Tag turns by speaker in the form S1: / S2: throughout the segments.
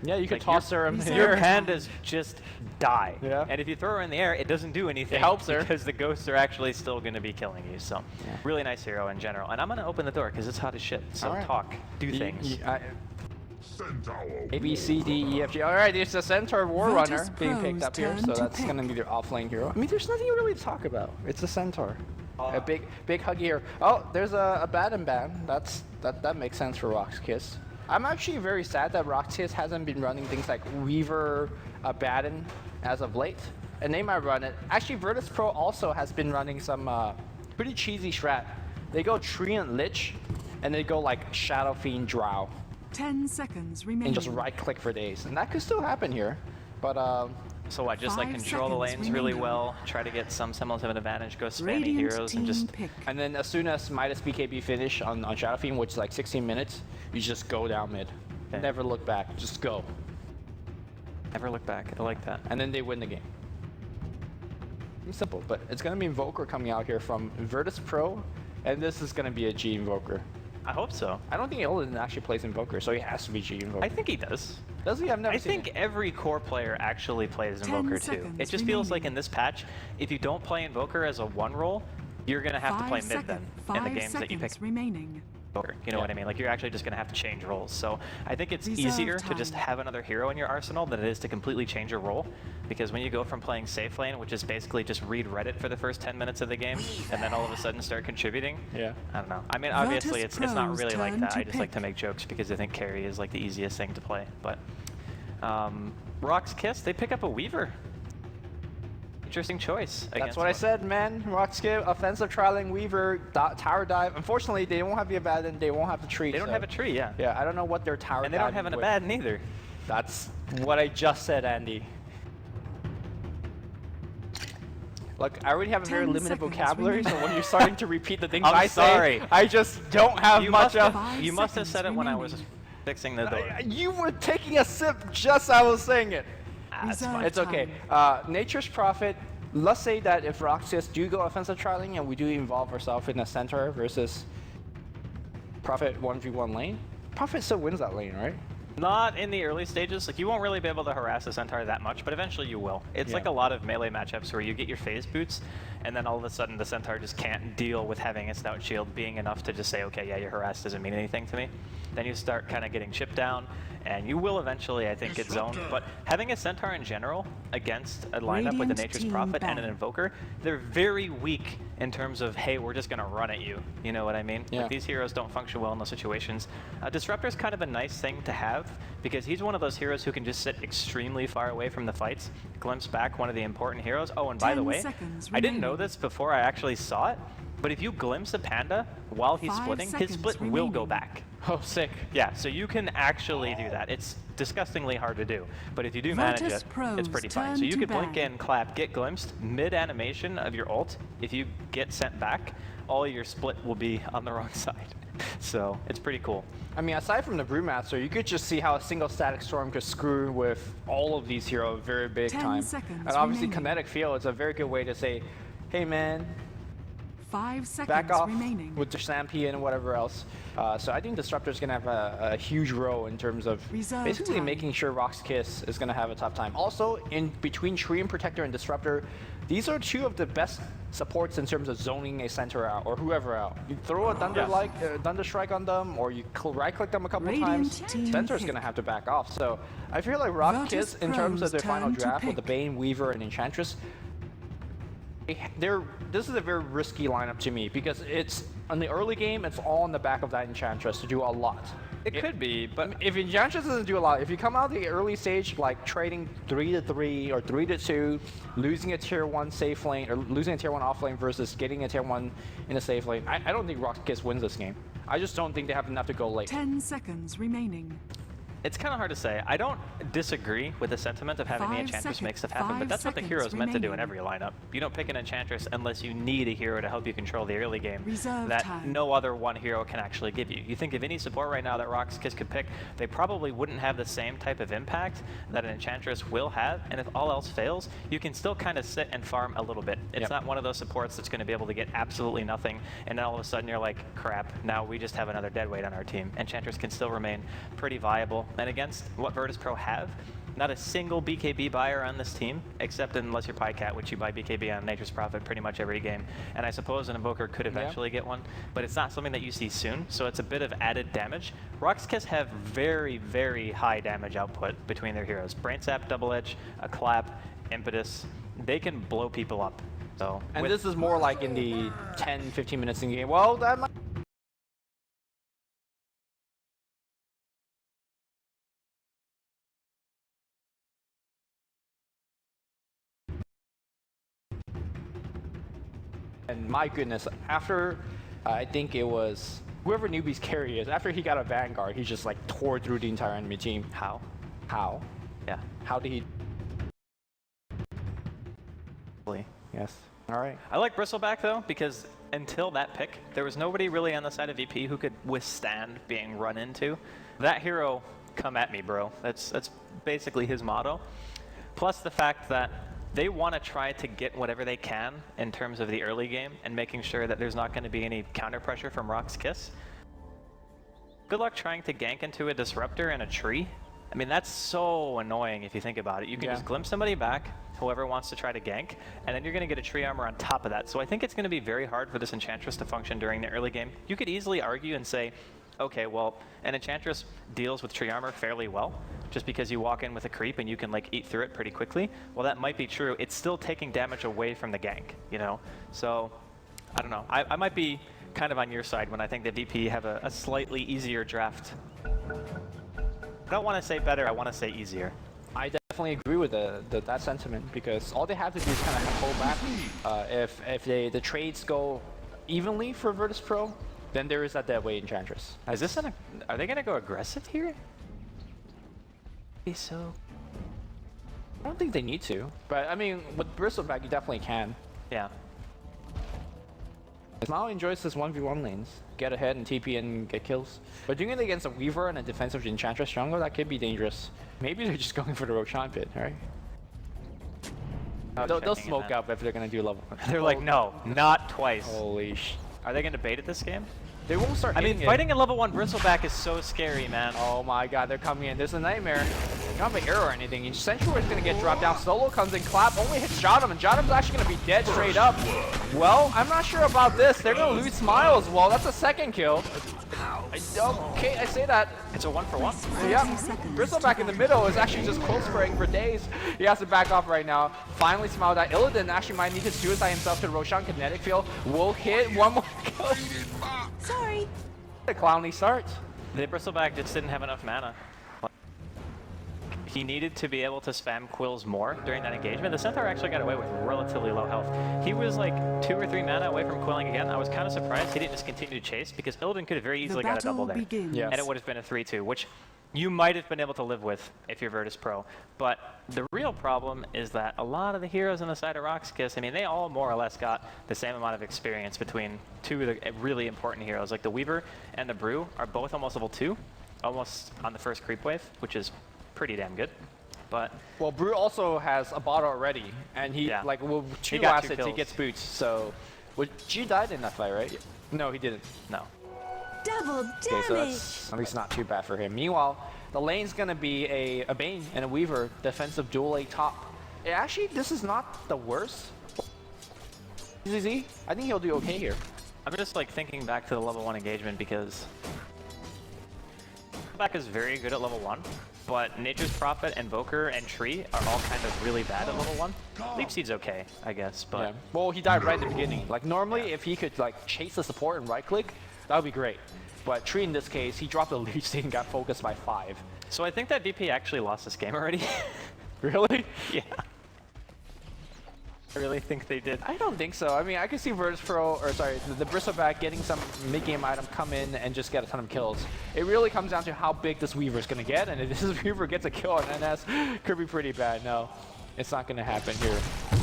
S1: Yeah, you could toss her in
S2: Your
S1: here.
S2: pandas just die.
S1: Yeah.
S2: And if you throw her in the air, it doesn't do anything.
S1: It helps her.
S2: Because the ghosts are actually still going to be killing you. So, really nice hero in general. And I'm going to open the door because it's hot as shit. So talk, do things.
S1: A, B, C, D, E, F, G. Alright, there's a Centaur War Runner being picked up here, so that's going to be their off-lane hero. I mean, there's nothing really to talk about. It's a Centaur. A big huggy hero. Oh, there's a Baden ban. That makes sense for RoX KIS. I'm actually very sad that RoX KIS hasn't been running things like Weaver, Baden as of late. And they might run it. Actually, Virtus Pro also has been running some pretty cheesy strat. They go Treant Lich, and they go like Shadow Fiend Drow.
S3: 10 seconds remaining.
S1: And just right-click for days. And that could still happen here. But,
S2: so what, just like control the lanes really well, try to get some semblance of an advantage, go spamming heroes and just...
S1: And then as soon as Midas BKB finish on Shadow Fiend, which is like 16 minutes, you just go down mid. Okay. Never look back, just go.
S2: Never look back, I like that.
S1: And then they win the game. It's simple, but it's going to be Invoker coming out here from Virtus Pro, and this is going to be a G Invoker.
S2: I hope so.
S1: I don't think Illidan actually plays Invoker, so he has to be G Invoker.
S2: I think he does.
S1: Does he? I've never seen
S2: I think every core player actually plays Invoker too. It just feels like in this patch, if you don't play Invoker as a one role, you're going to have to play mid then in the games that you pick. You know what I mean? Like you're actually just going to have to change roles. So I think it's easier to just have another hero in your arsenal than it is to completely change your role. Because when you go from playing safe lane, which is basically just read Reddit for the first 10 minutes of the game, and then all of a sudden start contributing, I don't know. I mean, obviously it's not really like that. I just like to make jokes because I think carry is like the easiest thing to play. But RoX KIS, they pick up a Weaver. Interesting choice.
S1: That's what I said, man. RoX KIS, offensive trialing Weaver, tower dive. Unfortunately, they won't have the Abaddon, they won't have the tree.
S2: They don't have a tree, yeah.
S1: Yeah, I don't know what their tower
S2: And they don't have an Abaddon either.
S1: That's what I just said, Andy. Look, I already have a very limited vocabulary, so when you're starting to repeat the things I say, I just don't have much of.
S2: You must have said it when I was fixing the door.
S1: You were taking a sip just as I was saying it.
S2: That's fine.
S1: It's okay. Nature's Prophet, let's say that if RoX KIS do go offensive trialing and we do involve ourselves in a center versus Prophet 1v1 lane, Prophet still wins that lane, right?
S2: Not in the early stages. Like you won't really be able to harass the Centaur that much, but eventually you will. It's like a lot of melee matchups where you get your phase boots, and then all of a sudden the Centaur just can't deal with having a stout shield being enough to just say, okay, yeah, your harass doesn't mean anything to me. Then you start kind of getting chipped down, and you will eventually, I think, get zoned. But having a Centaur in general against a lineup with a Nature's Prophet and an Invoker, they're very weak in terms of, hey, we're just going to run at you. You know what I mean?
S1: Yeah.
S2: Like, these heroes don't function well in those situations. Disruptor's kind of a nice thing to have, because he's one of those heroes who can just sit extremely far away from the fights, glimpse back one of the important heroes. Oh, and by the way, I didn't know this before I actually saw it, but if you glimpse a panda while he's splitting, his split will go back.
S1: Oh, sick.
S2: Yeah, so you can actually do that. It's disgustingly hard to do, but if you do manage it, it's pretty fine. So you could blink in, clap, get glimpsed, mid-animation of your ult. If you get sent back, all your split will be on the wrong side. So it's pretty cool.
S1: I mean, aside from the Brewmaster, you could just see how a single static storm could screw with all of these heroes very big time. And obviously kinetic field is a very good way to say, hey man,
S3: 5 seconds
S1: back off
S3: remaining
S1: with the Stampede and whatever else. So I think Disruptor's going to have a huge role in terms of basically making sure RoX KIS is going to have a tough time. Also, in between Treant Protector and Disruptor, these are two of the best supports in terms of zoning a center out or whoever out. You throw a Thunder Strike on them, or you right-click them a couple times, Center's going to have to back off. So I feel like RoX KIS, in terms of their final draft with the Bane, Weaver, and Enchantress, this is a very risky lineup to me because it's on the early game, it's all on the back of that Enchantress to do a lot.
S2: It could be, but
S1: if Enchantress doesn't do a lot, if you come out the early stage like trading 3-3 or 3-2, losing a tier 1 safe lane or losing a tier 1 off lane versus getting a tier 1 in a safe lane, I don't think RoX KIS wins this game. I just don't think they have enough to go late.
S3: 10 seconds remaining.
S2: It's kind of hard to say. I don't disagree with the sentiment of having the Enchantress make stuff happen, but that's what the hero's meant to do in every lineup. You don't pick an Enchantress unless you need a hero to help you control the early game that no other one hero can actually give you. You think of any support right now that RoX KIS could pick, they probably wouldn't have the same type of impact that an Enchantress will have, and if all else fails, you can still kind of sit and farm a little bit. It's not one of those supports that's going to be able to get absolutely nothing, and then all of a sudden you're like, crap, now we just have another deadweight on our team. Enchantress can still remain pretty viable. And against what Virtus Pro have, not a single BKB buyer on this team, except unless you're PyCat, which you buy BKB on Nature's Prophet pretty much every game. And I suppose an Invoker could eventually get one, but it's not something that you see soon, so it's a bit of added damage. RoX KIS have very, very high damage output between their heroes. Brain Sap, Double Edge, a Clap, Impetus. They can blow people up. So,
S1: and this is more like in the 10-15 minutes in game. Well, that might. And my goodness, after I think it was whoever newbie's carry is, after he got a Vanguard, he just like tore through the entire enemy team.
S2: How?
S1: How?
S2: Yeah.
S1: How did he? Yes. All right.
S2: I like Bristleback though, because until that pick, there was nobody really on the side of VP who could withstand being run into. That hero, come at me, bro. That's basically his motto. Plus the fact that they want to try to get whatever they can in terms of the early game and making sure that there's not going to be any counter pressure from RoX KIS. Good luck trying to gank into a disruptor and a tree. I mean, that's so annoying if you think about it. You can just glimpse somebody back, whoever wants to try to gank, and then you're going to get a tree armor on top of that. So I think it's going to be very hard for this Enchantress to function during the early game. You could easily argue and say, okay, well, an Enchantress deals with tree armor fairly well, just because you walk in with a creep and you can like eat through it pretty quickly. Well, that might be true. It's still taking damage away from the gank, you know? So, I don't know. I might be kind of on your side when I think that VP have a slightly easier draft. I don't want to say better, I want to say easier.
S1: I definitely agree with that sentiment, because all they have to do is kind of hold back. If the trades go evenly for Virtus Pro, then there is that dead weight Enchantress.
S2: Is this are they going to go aggressive here? So
S1: I don't think they need to, but I mean, with Bristleback, you definitely can.
S2: Yeah.
S1: Smile enjoys this 1v1 lanes. Get ahead and TP and get kills. But doing it against a Weaver and a defensive Enchantress jungle, that could be dangerous. Maybe they're just going for the Roshan pit, right? They'll smoke up if they're going to do level 1.
S2: They're like, no, not twice.
S1: Holy sh...
S2: Are they going to bait it this game?
S1: They won't start.
S2: I mean, fighting a level 1 Bristleback is so scary, man.
S1: Oh my god, they're coming in. There's a nightmare. You don't have an arrow or anything. Sentry is going to get dropped down. Solo comes in, Clap only hits Jotum, and Jotum's actually going to be dead straight up. Well, I'm not sure about this. They're going to lose Smiles. Well, that's a second kill. Okay, I say that.
S2: It's a 1-for-1.
S1: Yeah, Bristleback in the middle is actually just cold spraying for days. He has to back off right now. Finally, Smile that Illidan actually might need to suicide himself to Roshan Kinetic Field. Will hit one more kill.
S3: Sorry.
S1: The clowny start.
S2: The Bristleback just didn't have enough mana. He needed to be able to spam quills more during that engagement. The Centaur actually got away with relatively low health. He was like 2 or 3 mana away from quilling again. I was kind of surprised he didn't just continue to chase, because Illidan could have very easily got a double there.
S1: Yes.
S2: And it would have been a 3-2, which you might have been able to live with if you're Virtus Pro. But the real problem is that a lot of the heroes on the side of RoX KIS, I mean, they all more or less got the same amount of experience between two of the really important heroes. Like the Weaver and the Brew are both almost level 2, almost on the first creep wave, which is pretty damn good. But
S1: well, Brew also has a bottle already, and he like with 2 assets he gets boots. So, G died in that fight, right? No, he didn't.
S2: No.
S3: Double damage.
S1: Okay, so that's at least not too bad for him. Meanwhile, the lane's gonna be a Bane and a Weaver defensive dual A top. Actually, this is not the worst. ZZ, I think he'll do okay here.
S2: I'm just like thinking back to the level 1 engagement, because Back is very good at level 1. But Nature's Prophet, Invoker, and Tree are all kind of really bad at level 1. Leap Seed's okay, I guess, but...
S1: Yeah. Well, he died right at the beginning. Like, normally, if he could, like, chase the support and right-click, that would be great. But Tree, in this case, he dropped the Leap Seed and got focused by 5.
S2: So I think that VP actually lost this game already.
S1: Really?
S2: Yeah. I really think they did.
S1: I don't think so. I mean, I could see Virtus Pro, or sorry, the Bristleback getting some mid-game item, come in and just get a ton of kills. It really comes down to how big this Weaver is going to get, and if this Weaver gets a kill on NS, could be pretty bad. No, it's not going to happen here.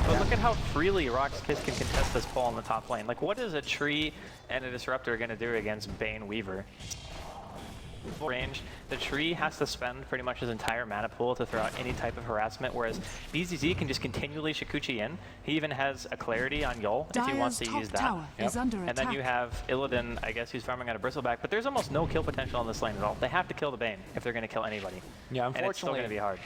S2: But look at how freely RoX KIS can contest this pull on the top lane. Like, what is a Tree and a Disruptor going to do against Bane Weaver? range, the tree has to spend pretty much his entire mana pool to throw out any type of harassment, whereas BZZ can just continually Shikuchi in. He even has a clarity on Yol if he wants to use that. And then you have Illidan, I guess, who's farming out of Bristleback, but there's almost no kill potential on this lane at all. They have to kill the Bane if they're going to kill anybody.
S1: Yeah, unfortunately,
S2: and it's still going to be hard.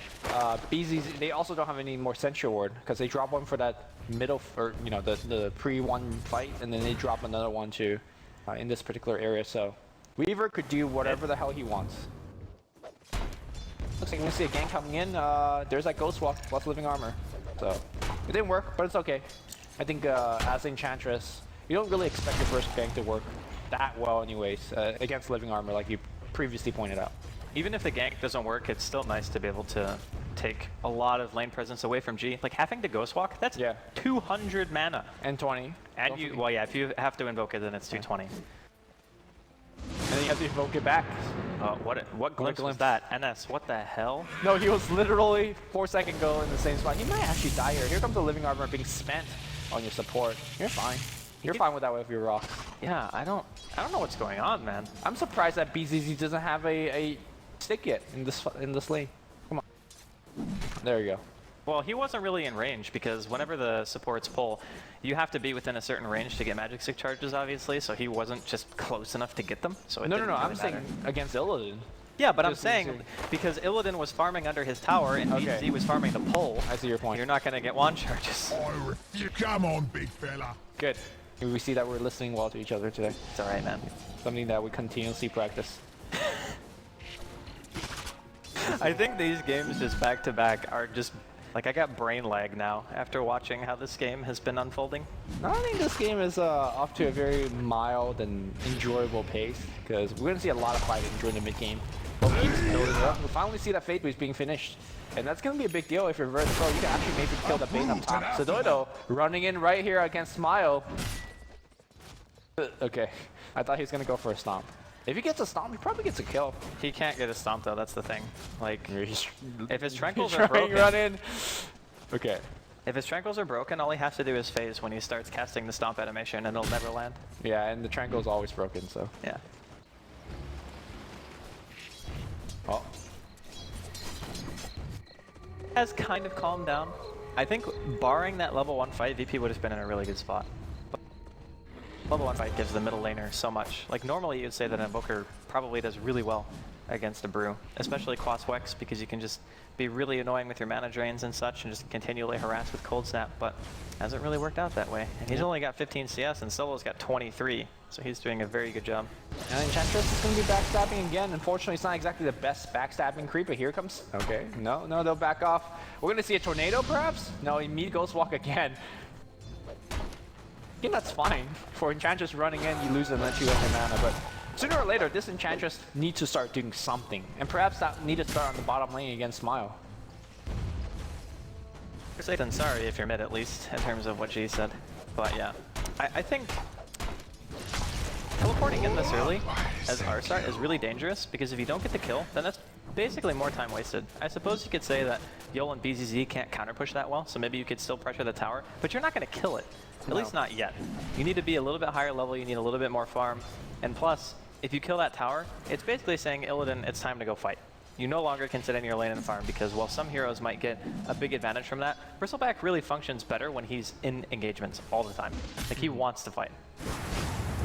S1: BZZ, they also don't have any more Sentry Ward because they drop one for that middle, or you know, the pre-1 fight, and then they drop another one too in this particular area. So Weaver could do whatever the hell he wants. Looks like we're gonna see a gank coming in. There's that Ghost Walk plus Living Armor. So it didn't work, but it's okay. I think as Enchantress, you don't really expect your first gank to work that well anyways against Living Armor, like you previously pointed out.
S2: Even if the gank doesn't work, it's still nice to be able to take a lot of lane presence away from G. Like having to Ghost Walk, that's 200 mana.
S1: And 20.
S2: And you, well yeah, if you have to invoke it, then it's 220.
S1: And then you have to invoke it back.
S2: What glimpse was that? NS, what the hell?
S1: No, he was literally 4 seconds ago in the same spot. He might actually die here. Here comes the Living Armor being spent on your support. You're fine. You're fine with that with your RoX.
S2: Yeah, I don't know what's going on, man.
S1: I'm surprised that BZZ doesn't have a stick yet in this lane. Come on. There you go.
S2: Well, he wasn't really in range because whenever the supports pull, you have to be within a certain range to get magic stick charges, obviously. So he wasn't just close enough to get them. So it didn't really
S1: I'm
S2: matter.
S1: saying against Illidan.
S2: Yeah, but I'm saying because Illidan was farming under his tower and BZZ was farming the pull.
S1: I see your point.
S2: You're not going to get wand charges.
S4: You come on, big fella.
S1: Good. We see that we're listening well to each other today.
S2: It's all right, man.
S1: Something that we continuously practice.
S2: I think these games just back to back are just like I got brain lag now after watching how this game has been unfolding.
S1: I think this game is off to a very mild and enjoyable pace because we're going to see a lot of fighting during the mid game. Both keeps building up. We'll finally see that Fate Boost being finished. And that's going to be a big deal if you're reverse pro. You can actually maybe kill the Bane up top. Sedodo running in right here against Smile. Okay, I thought he was going to go for a stomp. If he gets a stomp, he probably gets a kill.
S2: He can't get a stomp though, that's the thing. Like, if his tranquils
S1: are
S2: broken...
S1: run in. Okay.
S2: If his tranquils are broken, all he has to do is phase when he starts casting the stomp animation and it'll never land.
S1: Yeah, and the tranquil is always broken, so.
S2: Yeah.
S1: Oh.
S2: Has kind of calmed down. I think barring that level 1 fight, VP would have been in a really good spot. Level 1 fight gives the middle laner so much. Like normally you'd say that an Invoker probably does really well against a Brew, especially Quas Wex, because you can just be really annoying with your mana drains and such and just continually harass with Cold Snap, but hasn't really worked out that way. And he's only got 15 CS and Solo's got 23, so he's doing a very good job.
S1: And Enchantress is going to be backstabbing again. Unfortunately, it's not exactly the best backstabbing creep, but here comes... Okay, no, they'll back off. We're going to see a tornado, perhaps? No, he meet Ghost Walk again. I think that's fine. For Enchantress running in, you lose and let you have your mana, but sooner or later, this Enchantress needs to start doing something. And perhaps that need to start on the bottom lane against Smile.
S2: Safe than sorry if you're mid, at least, in terms of what G said. But yeah, I think teleporting in this early as R-Start is really dangerous, because if you don't get the kill, then that's basically more time wasted. I suppose you could say that Yol and BZZ can't counter-push that well, so maybe you could still pressure the tower, but you're not going to kill it. At least not yet. You need to be a little bit higher level, you need a little bit more farm, and plus, if you kill that tower, it's basically saying, Illidan, it's time to go fight. You no longer can sit in your lane and farm, because while some heroes might get a big advantage from that, Bristleback really functions better when he's in engagements all the time. Like, he wants to fight.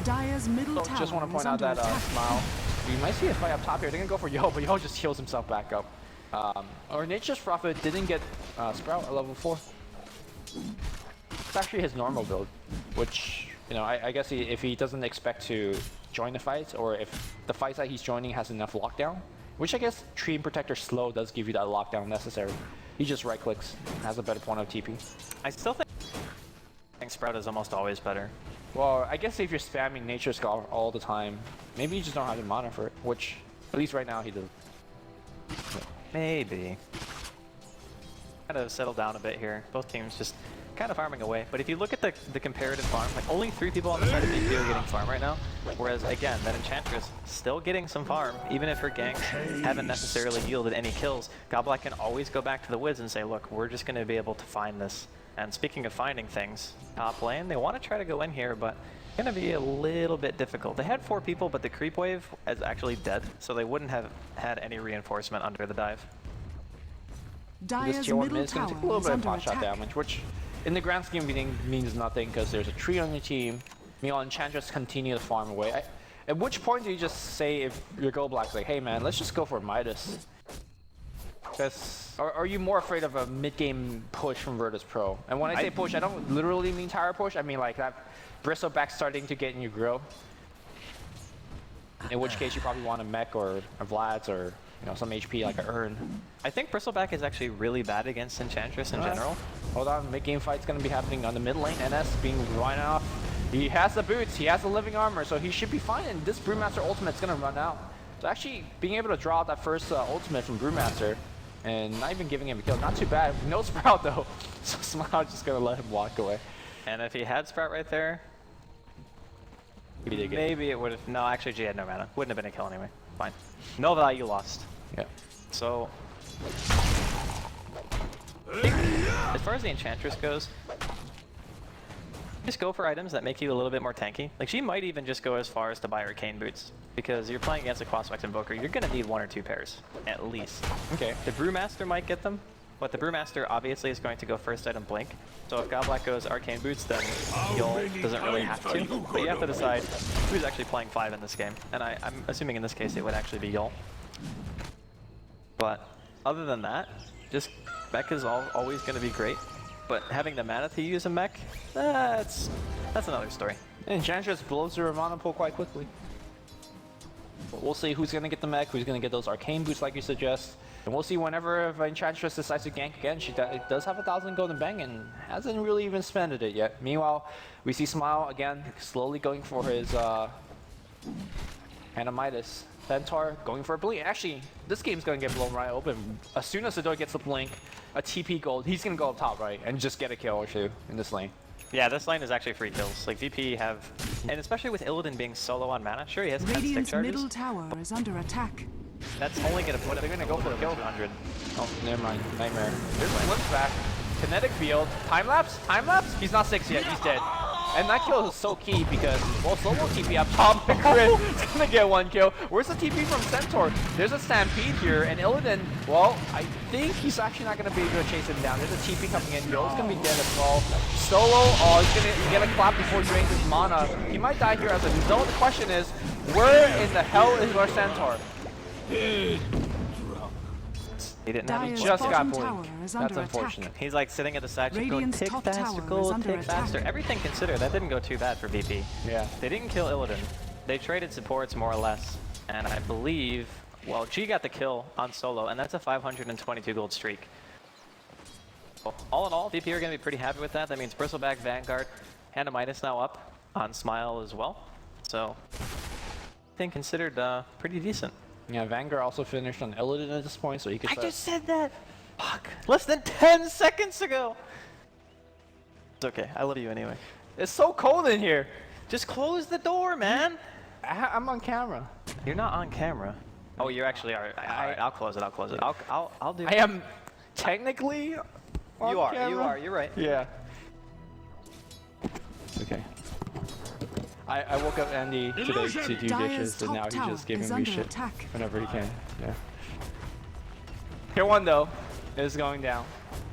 S3: Dire's middle tower
S1: just want to point out that Smile, you might see a fight up top here. They're going to go for Yo, but Yo just heals himself back up. Or Nature's Prophet didn't get Sprout at level 4. It's actually his normal build, which, you know, I guess if he doesn't expect to join the fights, or if the fights that he's joining has enough lockdown, which I guess Tree and Protector Slow does give you that lockdown necessary. He just right-clicks, has a better point of TP.
S2: I still think Sprout is almost always better.
S1: Well, I guess if you're spamming Nature's Call all the time, maybe you just don't have the mana for it, which, at least right now, he does.
S2: Maybe. Kind of settle down a bit here. Both teams just kind of farming away. But if you look at the comparative farm, like only 3 people on the side of VP are getting farm right now. Whereas again, that Enchantress still getting some farm, even if her ganks haven't necessarily yielded any kills. Gobblack can always go back to the Wiz and say, look, we're just going to be able to find this. And speaking of finding things, top lane, they want to try to go in here, but Gonna be a little bit difficult. They had 4 people, but the creep wave is actually dead, so they wouldn't have had any reinforcement under the dive.
S3: Dire's
S1: This tier 1
S3: middle
S1: mid is going
S3: tower
S1: to take a little
S3: is
S1: bit of
S3: under
S1: pot shot
S3: attack.
S1: damage, which in the grand scheme of things means nothing because there's a tree on your team. Meanwhile, Enchantress continue to farm away. At which point do you just say, if your Go Black's like, hey man, let's just go for Midas? Because are you more afraid of a mid-game push from Virtus Pro? And when I say push, I don't literally mean tower push. I mean like that Bristleback starting to get in your grill. In which case you probably want a mech or a Vlad's or some HP like a Urn.
S2: I think Bristleback is actually really bad against Enchantress in general.
S1: Hold on, mid-game fight's going to be happening on the mid lane. NS being run off. He has the boots, he has the living armor, so he should be fine. And this Brewmaster ultimate's going to run out. So actually being able to draw out that first ultimate from Brewmaster and not even giving him a kill, not too bad. No Sprout though, so Smile just going to let him walk away.
S2: And if he had Sprout right there, maybe it would have. No, actually, G had no mana. Wouldn't have been a kill anyway. Fine. No value lost.
S1: Yeah.
S2: So, as far as the Enchantress goes, just go for items that make you a little bit more tanky. Like, she might even just go as far as to buy Arcane Boots, because you're playing against a Qualifier Invoker. You're going to need 1 or 2 pairs, at least.
S1: Okay.
S2: The Brewmaster might get them, but the Brewmaster obviously is going to go first item Blink. So if Godblack goes Arcane Boots, then Yul doesn't really have to. But you have to decide who's actually playing 5 in this game. And I'm assuming in this case it would actually be Yul. But other than that, just mech is always going to be great. But having the mana to use a mech, that's another story.
S1: And Enchantress blows through her mana pool quite quickly. But we'll see who's going to get the mech, who's going to get those Arcane Boots like you suggest. And we'll see whenever if Enchantress decides to gank again, she does have 1,000 golden bang and hasn't really even spent it yet. Meanwhile, we see Smile again slowly going for his Midas. Centaur going for a blink. Actually, this game's going to get blown right open. As soon as the door gets a blink, a TP gold, he's going to go up top right and just get a kill or two in this lane.
S2: Yeah, this lane is actually free kills. Like VP have, and especially with Illidan being solo on mana, sure he has 10 stick
S3: Radiant's
S2: charges.
S3: middle tower is under attack.
S2: That's only going to put him.
S1: They're going to go for the kill.
S2: 200.
S1: Oh, never mind. Nightmare. There's flips back. Kinetic field. Time lapse? Time lapse? He's not 6 yet. He's dead. And that kill is so key because, well, solo TP up top. Crit is going to get 1 kill. Where's the TP from Centaur? There's a Stampede here, and Illidan, well, I think he's actually not going to be able to chase him down. There's a TP coming in. Yul's going to be dead as well. Solo, oh, he's going to get a clap before he drains his mana. He might die here as a result. The question is, where in the hell is our Centaur?
S2: He didn't have
S3: Dire's
S2: any.
S1: Just got
S3: bottom
S1: blink.
S3: tower is
S1: That's
S3: under
S1: unfortunate.
S3: attack.
S2: He's like sitting at the side just going,
S3: Radiant's
S2: tick
S3: top
S2: faster,
S3: tower is
S2: gold,
S3: under
S2: tick
S3: attack.
S2: faster. Everything considered, that didn't go too bad for VP.
S1: Yeah.
S2: They didn't kill Illidan. They traded supports more or less. And I believe, well, G got the kill on solo, and that's a 522 gold streak. Well, all in all, VP are going to be pretty happy with that. That means Bristleback, Vanguard, Midas now up on Smile as well. So, I think considered pretty decent.
S1: Yeah, Vanguard also finished on Illidan at this point, so he could
S2: I
S1: start.
S2: just said that! Fuck. Less than 10 seconds ago! It's okay, I love you anyway.
S1: It's so cold in here.
S2: Just close the door, man!
S1: I'm on camera.
S2: You're not on camera. Oh, you actually are. Alright, I'll close it, I'll close it. I'll do it.
S1: I am technically on
S2: You are,
S1: camera.
S2: you're right.
S1: Yeah. Okay. I woke up Andy today to do
S3: Dire's
S1: dishes, and
S3: top
S1: now he's
S3: tower
S1: just giving
S3: is
S1: me
S3: under
S1: shit
S3: attack.
S1: whenever he can. Yeah. Tier 1 though is going down,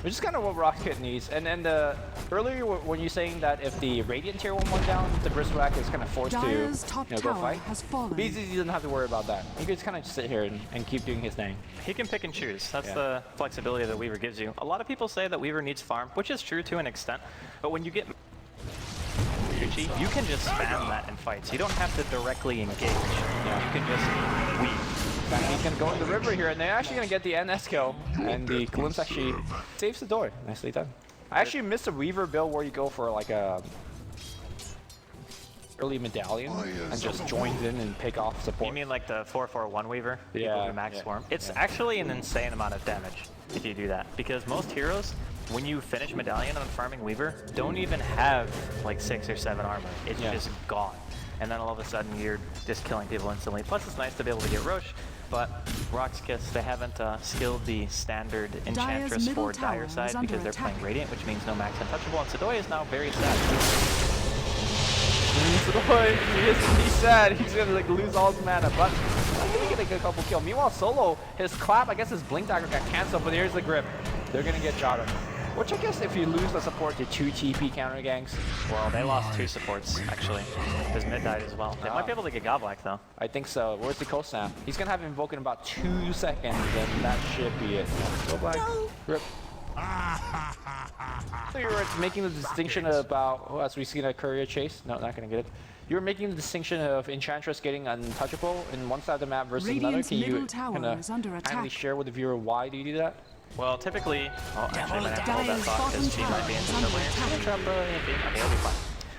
S1: which is kind of what RoX KIS needs. And then earlier when you're saying that if the Radiant Tier 1 went down, the Bristleback is kind of forced
S3: Dire's
S1: to
S3: top
S1: go
S3: tower
S1: fight.
S3: has fallen.
S1: BZZ doesn't have to worry about that. He can just kind of sit here and keep doing his thing.
S2: He can pick and choose. That's
S1: Yeah.
S2: the flexibility that Weaver gives you. A lot of people say that Weaver needs farm, which is true to an extent. But when you get Vici, you can just spam that in fights. You don't have to directly engage. You can just weave.
S1: And he's going to go in the river here, and they're actually going to get the NS kill. And the glimpse actually saves the door. Nicely done. I actually missed a Weaver build where you go for like a early medallion and just joins in and pick off support.
S2: You mean like the 441 Weaver?
S1: Yeah,
S2: People who max
S1: yeah,
S2: swarm? It's
S1: yeah.
S2: actually an insane amount of damage if you do that. Because most heroes, when you finish medallion on farming Weaver, don't even have like 6 or 7 armor. It's just gone. And then all of a sudden you're just killing people instantly. Plus it's nice to be able to get Roche, but RoX KIS, they haven't skilled the standard Enchantress
S3: middle
S2: for
S3: tower
S2: Dire
S3: is
S2: side
S3: under
S2: because they're
S3: attack.
S2: playing Radiant, which means no max untouchable, and Sedoy is now very sad.
S1: to the point. He's sad. He's gonna like lose all his mana, but he's gonna get a good couple kill. Meanwhile, Solo, his clap, I guess his blink dagger got cancelled, but here's the grip. They're gonna get Jada. Which I guess if you lose the support to 2 TP counter ganks.
S2: Well, they lost 2 supports, actually. His mid died as well. They might be able to get Godlike, though.
S1: I think so. Where's the cold snap? He's gonna have Invoke in about 2 seconds, and that should be it. Go black. Rip. So you were making the distinction about, oh, as we see in a courier chase. No, not gonna get it. You were making the distinction of Enchantress getting untouchable in one side of the map versus another. Can you kind of kindly share with the viewer why do you do that?
S2: Well, typically, actually, I might have to hold that thought because G might be in trouble here. Okay, he'll be fine.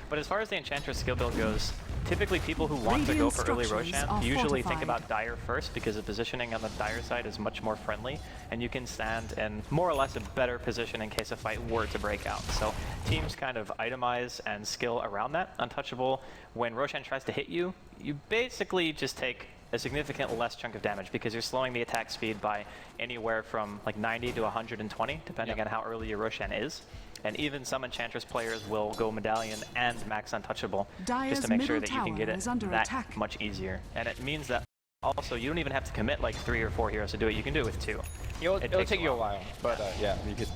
S2: But as far as the Enchantress skill build goes, typically people who want to go for early Roshan usually think about Dire first because the positioning on the Dire side is much more friendly and you can stand in more or less a better position in case a fight were to break out. So teams kind of itemize and skill around that. Untouchable, when Roshan tries to hit you, you basically just take a significant less chunk of damage because you're slowing the attack speed by anywhere from like 90 to 120 depending on how early your Roshan is. And even some Enchantress players will go Medallion and Max Untouchable just to make sure that you can get it that much easier. And it means that also you don't even have to commit like 3 or 4 heroes to do it, you can do it with 2.
S1: It'll take you a while, but yeah, you could.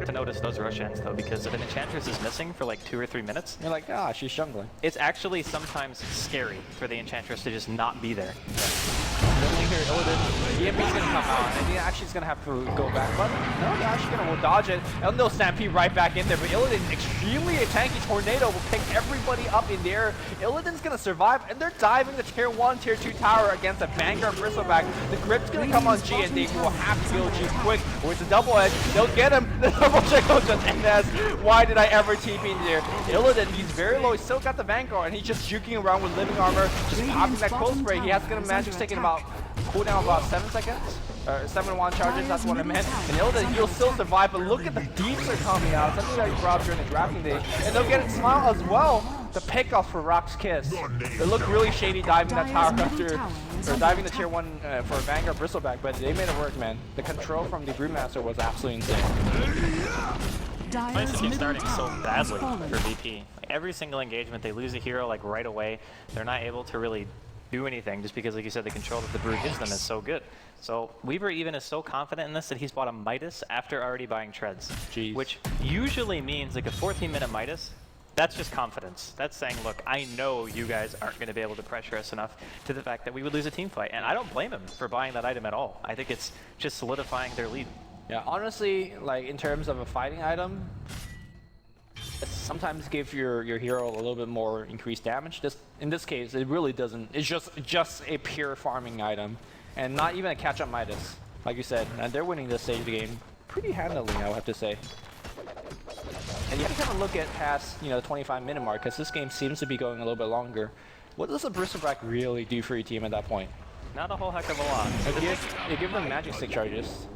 S2: To notice those Roshans though, because if an Enchantress is missing for like 2 or 3 minutes,
S1: you're like, ah, she's jungling.
S2: It's actually sometimes scary for the Enchantress to just not be there.
S1: Then here, Illidan, EMP's gonna come out, and he actually is gonna have to go back, but no, they're actually gonna dodge it, and they'll stampede right back in there, but Illidan, extremely a tanky tornado, will pick everybody up in the air. Illidan's gonna survive, and they're diving the tier 1, tier 2 tower against a Vanguard Bristleback. The grip's gonna come on G, and they will have to kill G quick, or it's a double edge, they'll get him, the double check goes to NS. Why did I ever TP in there? Illidan, he's very low, he's still got the Vanguard, and he's just juking around with living armor, just popping that cold spray. He has to get a magic stick in about cooldown about 7 seconds, or 7 wand charges, that's what I meant. And Illidan, he'll still survive, but look at the deeps are coming out, something that you brought up during the drafting day. And they'll get it Smile as well. The pickoff for RoX KIS. They look really shady diving that tower after, or diving the tier 1 for Vanguard Bristleback, but they made it work, man. The control from the Brewmaster was absolutely insane.
S2: Nice to keep starting so badly for VP. Like, every single engagement, they lose a hero like right away. They're not able to really do anything just because, like you said, the control that the Brew gives them is so good. So Weaver even is so confident in this that he's bought a Midas after already buying Treads.
S1: Jeez. Which
S2: usually means like a 14-minute Midas. That's just confidence. That's saying, look, I know you guys aren't going to be able to pressure us enough to the fact that we would lose a team fight. And I don't blame him for buying that item at all. I think it's just solidifying their lead.
S1: Yeah, honestly, like in terms of a fighting item, sometimes give your hero a little bit more increased damage. In this case, it really doesn't. It's just a pure farming item, and not even a catch-up Midas, like you said. And they're winning this stage of the game pretty handily, I would have to say. And you have to kind of look at past, the 25-minute mark, because this game seems to be going a little bit longer. What does a Bristleback really do for your team at that point?
S2: Not a whole heck of a lot.
S1: You give them magic stick charges.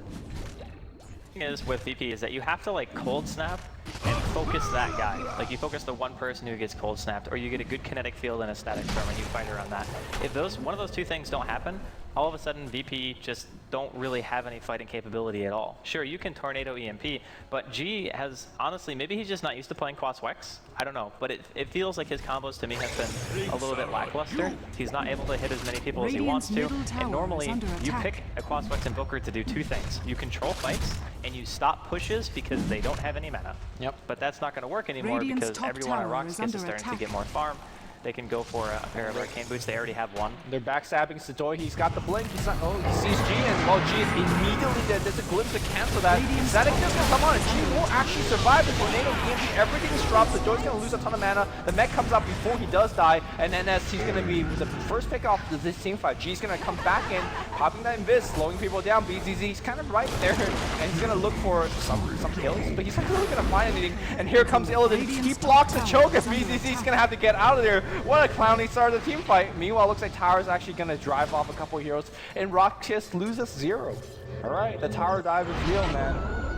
S2: The thing is with VP is that you have to like cold snap and focus that guy. Like you focus the one person who gets cold snapped, or you get a good kinetic field and a static storm and you fight around that. If one of those 2 things don't happen, all of a sudden VP just don't really have any fighting capability at all. Sure, you can tornado EMP, but G has, honestly, maybe he's just not used to playing Quas Wex. I don't know, but it feels like his combos to me have been a little bit lackluster. He's not able to hit as many people as he wants to, and normally you pick a Quas Wex Invoker to do 2 things. You control fights, and you stop pushes because they don't have any mana.
S1: Yep.
S2: But that's not going to work anymore because everyone at RoX KIS is starting to get more farm. They can go for a pair of Arcane Boots. They already have one. They're backstabbing Satoy. He's got the blink. He's not. Oh, he sees G, and well, G is immediately dead. There's a glimpse to cancel that. Fnatic just gonna come on, and G will actually survive the tornado. EMP, everything is dropped. Satoy's gonna lose a ton of mana. The mech comes out before he does die, and then as he's gonna be the first pick off of this team fight, G's gonna come back in, popping that invis, slowing people down. BZZ's kind of right there, and he's gonna look for some kills, but he's not really gonna find anything. And here comes Illidan. He blocks the choke, and BZZ's gonna have to get out of there. What a clowny start of the team fight. Meanwhile, looks like Tower's actually going to drive off a couple heroes, and RoX KIS loses 0. All right, the tower dive is real, man.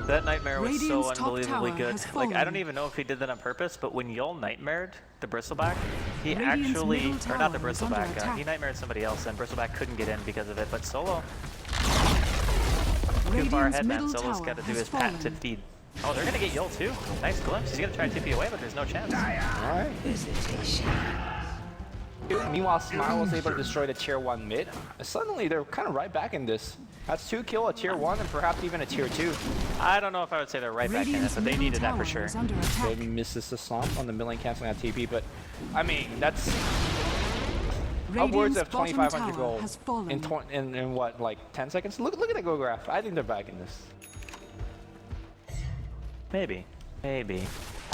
S2: That Nightmare was so unbelievably good. Like, I don't even know if he did that on purpose, but when Yol Nightmared the Bristleback, he actually, or not the Bristleback, he Nightmared somebody else, and Bristleback couldn't get in because of it, but Solo, too far ahead, man. Solo's got to do his patented feed. Oh, they're gonna get Yul too. Nice glimpse. He's gonna try to TP away, but there's no chance.
S1: Alright. Meanwhile, Smile was able to destroy the tier 1 mid. Suddenly, they're kind of right back in this. That's 2 kills, a tier 1, and perhaps even a tier 2.
S2: I don't know if I would say they're right back in it, but they needed that for sure.
S1: They misses the slump on the milling canceling that TP, but I mean, that's upwards of 2,500 gold in what, like 10 seconds? Look at the go graph. I think they're back in this.
S2: Maybe. I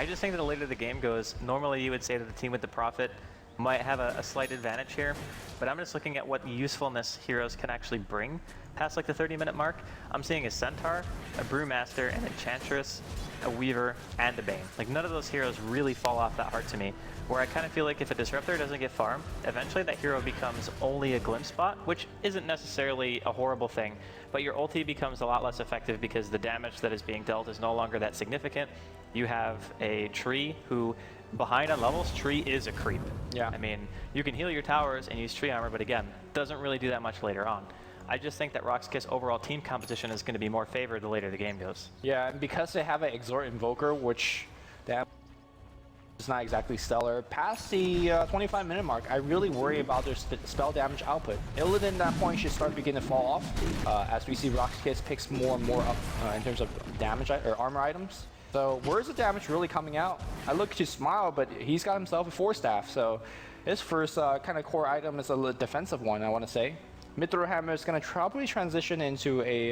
S2: just think that the later the game goes, normally you would say that the team with the profit might have a slight advantage here, but I'm just looking at what usefulness heroes can actually bring past like the 30-minute mark. I'm seeing a Centaur, a Brewmaster, an Enchantress, a Weaver, and a Bane. Like none of those heroes really fall off that hard to me, where I kind of feel like if a Disruptor doesn't get farmed, eventually that hero becomes only a glimpse spot, which isn't necessarily a horrible thing, but your ulti becomes a lot less effective because the damage that is being dealt is no longer that significant. You have a Tree who, behind on levels, Tree is a creep.
S1: Yeah.
S2: I mean, you can heal your towers and use Tree armor, but again, doesn't really do that much later on. I just think that RoX KIS overall team composition is going to be more favored the later the game goes. Yeah, and because they have an Exort Invoker, which is not exactly stellar, past the 25-minute mark, I really worry about their spell damage output. Illidan at that point should start beginning to fall off, as we see RoX KIS picks more and more up in terms of damage or armor items. So where's the damage really coming out? I look to Smile, but he's got himself a 4-staff, so his first kind of core item is a defensive one, I want to say. Mid-throw hammer is going to probably transition into a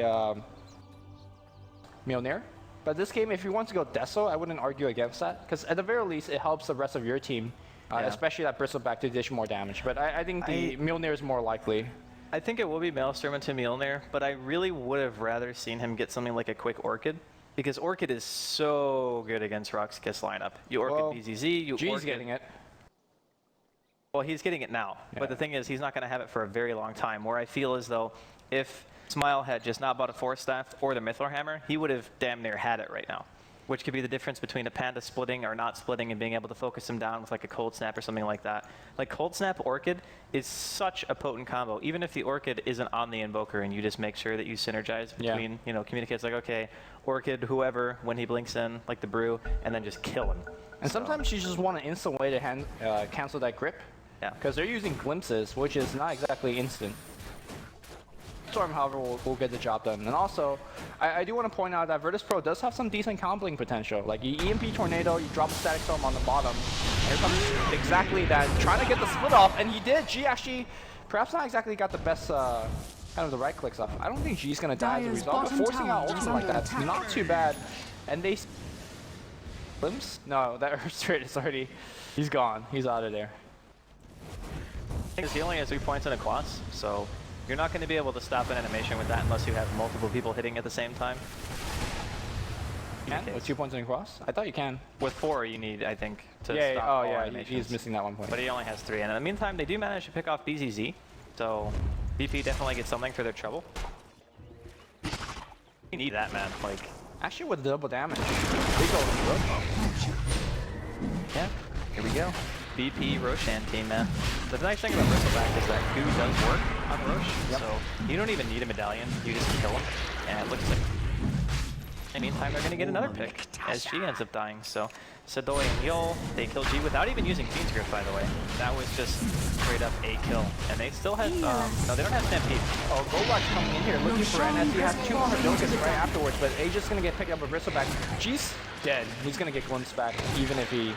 S2: Mjolnir. But this game, if you want to go Deso, I wouldn't argue against that, because at the very least, it helps the rest of your team, especially that Bristleback to dish more damage. But I think the Mjolnir is more likely. I think it will be Maelstrom into Mjolnir, but I really would have rather seen him get something like a quick Orchid, because Orchid is so good against RoX KIS lineup. You Orchid BZZ, you Orchid... getting it. Well, he's getting it now, but the thing is, he's not going to have it for a very long time, where I feel as though if Smile had just not bought a 4-staff or the Mithril Hammer, he would have damn near had it right now, which could be the difference between a Panda splitting or not splitting and being able to focus him down with like a Cold Snap or something like that. Like Cold Snap Orchid is such a potent combo, even if the Orchid isn't on the Invoker and you just make sure that you synergize between, you know, communicates like, okay, Orchid, whoever, when he blinks in, like the Brew, and then just kill him. And sometimes you just want an instant way to cancel that grip. Yeah. Because they're using glimpses, which is not exactly instant. Storm, however, will get the job done. And also, I do want to point out that Virtus Pro does have some decent comboing potential. Like, you EMP Tornado, you drop a Static Storm on the bottom. Here comes exactly that, trying to get the split off, and he did. G actually, perhaps not exactly got the best, kind of the right clicks off. I don't think G's going to die as a result, but forcing out ultimate like that's not too bad. And they... Glimpse? No, that Earth Spirit is already... He's gone. He's out of there. He only has 3 points in a class, so you're not going to be able to stop an animation with that unless you have multiple people hitting at the same time. You can with 2 points in a cross? I thought you can. With 4 you need, I think, to stop all animations. He's missing that 1 point. But he only has 3, and in the meantime they do manage to pick off BZZ, so BP definitely gets something for their trouble. You need that, man. Like, actually with double damage. Big old Roche. Yeah, here we go. BP Roshan team, man. The nice thing about Bristleback is that goo does work on Roche, so you don't even need a medallion, you just kill him, and it looks like... In the meantime, they're going to get another pick, as G ends up dying, so... Sadoy and Yul, they kill G without even using Fiend's Grip, by the way. That was just straight up a kill. And they still have, no, they don't have Stampede. Oh, Goldblack's coming in here looking for NS. He has 2 more Hadoukens right afterwards, but A's just going to get picked up with Bristleback. G's dead. He's going to get glimpsed back, even if he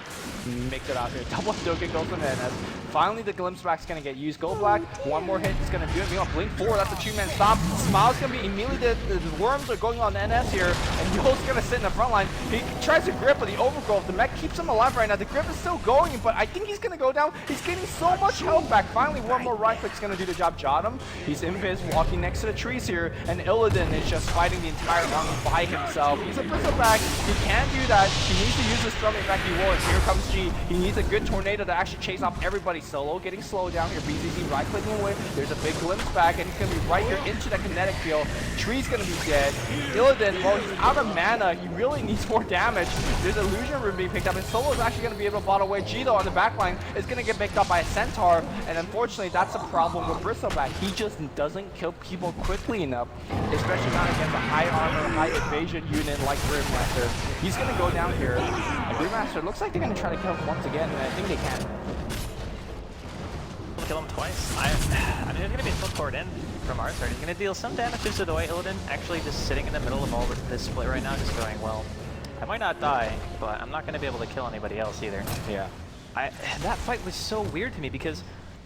S2: makes it out here. Double Hadouken goes from NS. Finally, the glimpse back's going to get used. Goldblack, 1 more hit is going to do it. Meanwhile, Blink 4, that's a 2-man stop. Smile's going to be immediately, the worms are going on NS here, and Yul's going to sit in the front line. He tries to grip, but the overgrowth, the mech keeps him alive right now. The grip is still going, but I think he's going to go down. He's getting so much health back. Finally, 1 more right click is going to do the job. Jot him. He's invis, walking next to the trees here, and Illidan is just fighting the entire army by himself. He's a Bristleback. He can't do that. He needs to use his strumming back he wars. Here comes G. He needs a good tornado to actually chase off everybody.
S1: Solo getting slowed down here. BZZ right clicking away. There's a big glimpse back, and he's going to be right here into the kinetic field. Tree's going to be dead. Illidan, well, he's out of mana. He really needs more damage. There's Illusion Rune being picked up, and Solo's actually going to be able to bottle away. G, though, on the backline is going to get picked up by a Centaur, and unfortunately, that's a problem with Bristleback. He just doesn't kill people quickly enough, especially not against a high armor, high evasion unit like Grimmaster. He's going to go down here. And Grimmaster looks like they're going to try to kill him once again, and I think they can.
S2: Kill him twice. I mean, there's going to be a flip forward in from our side. He's going to deal some damages to the way Illidan actually just sitting in the middle of all this split right now, just going, well, I might not die, but I'm not going to be able to kill anybody else either.
S1: Yeah.
S2: That fight was so weird to me because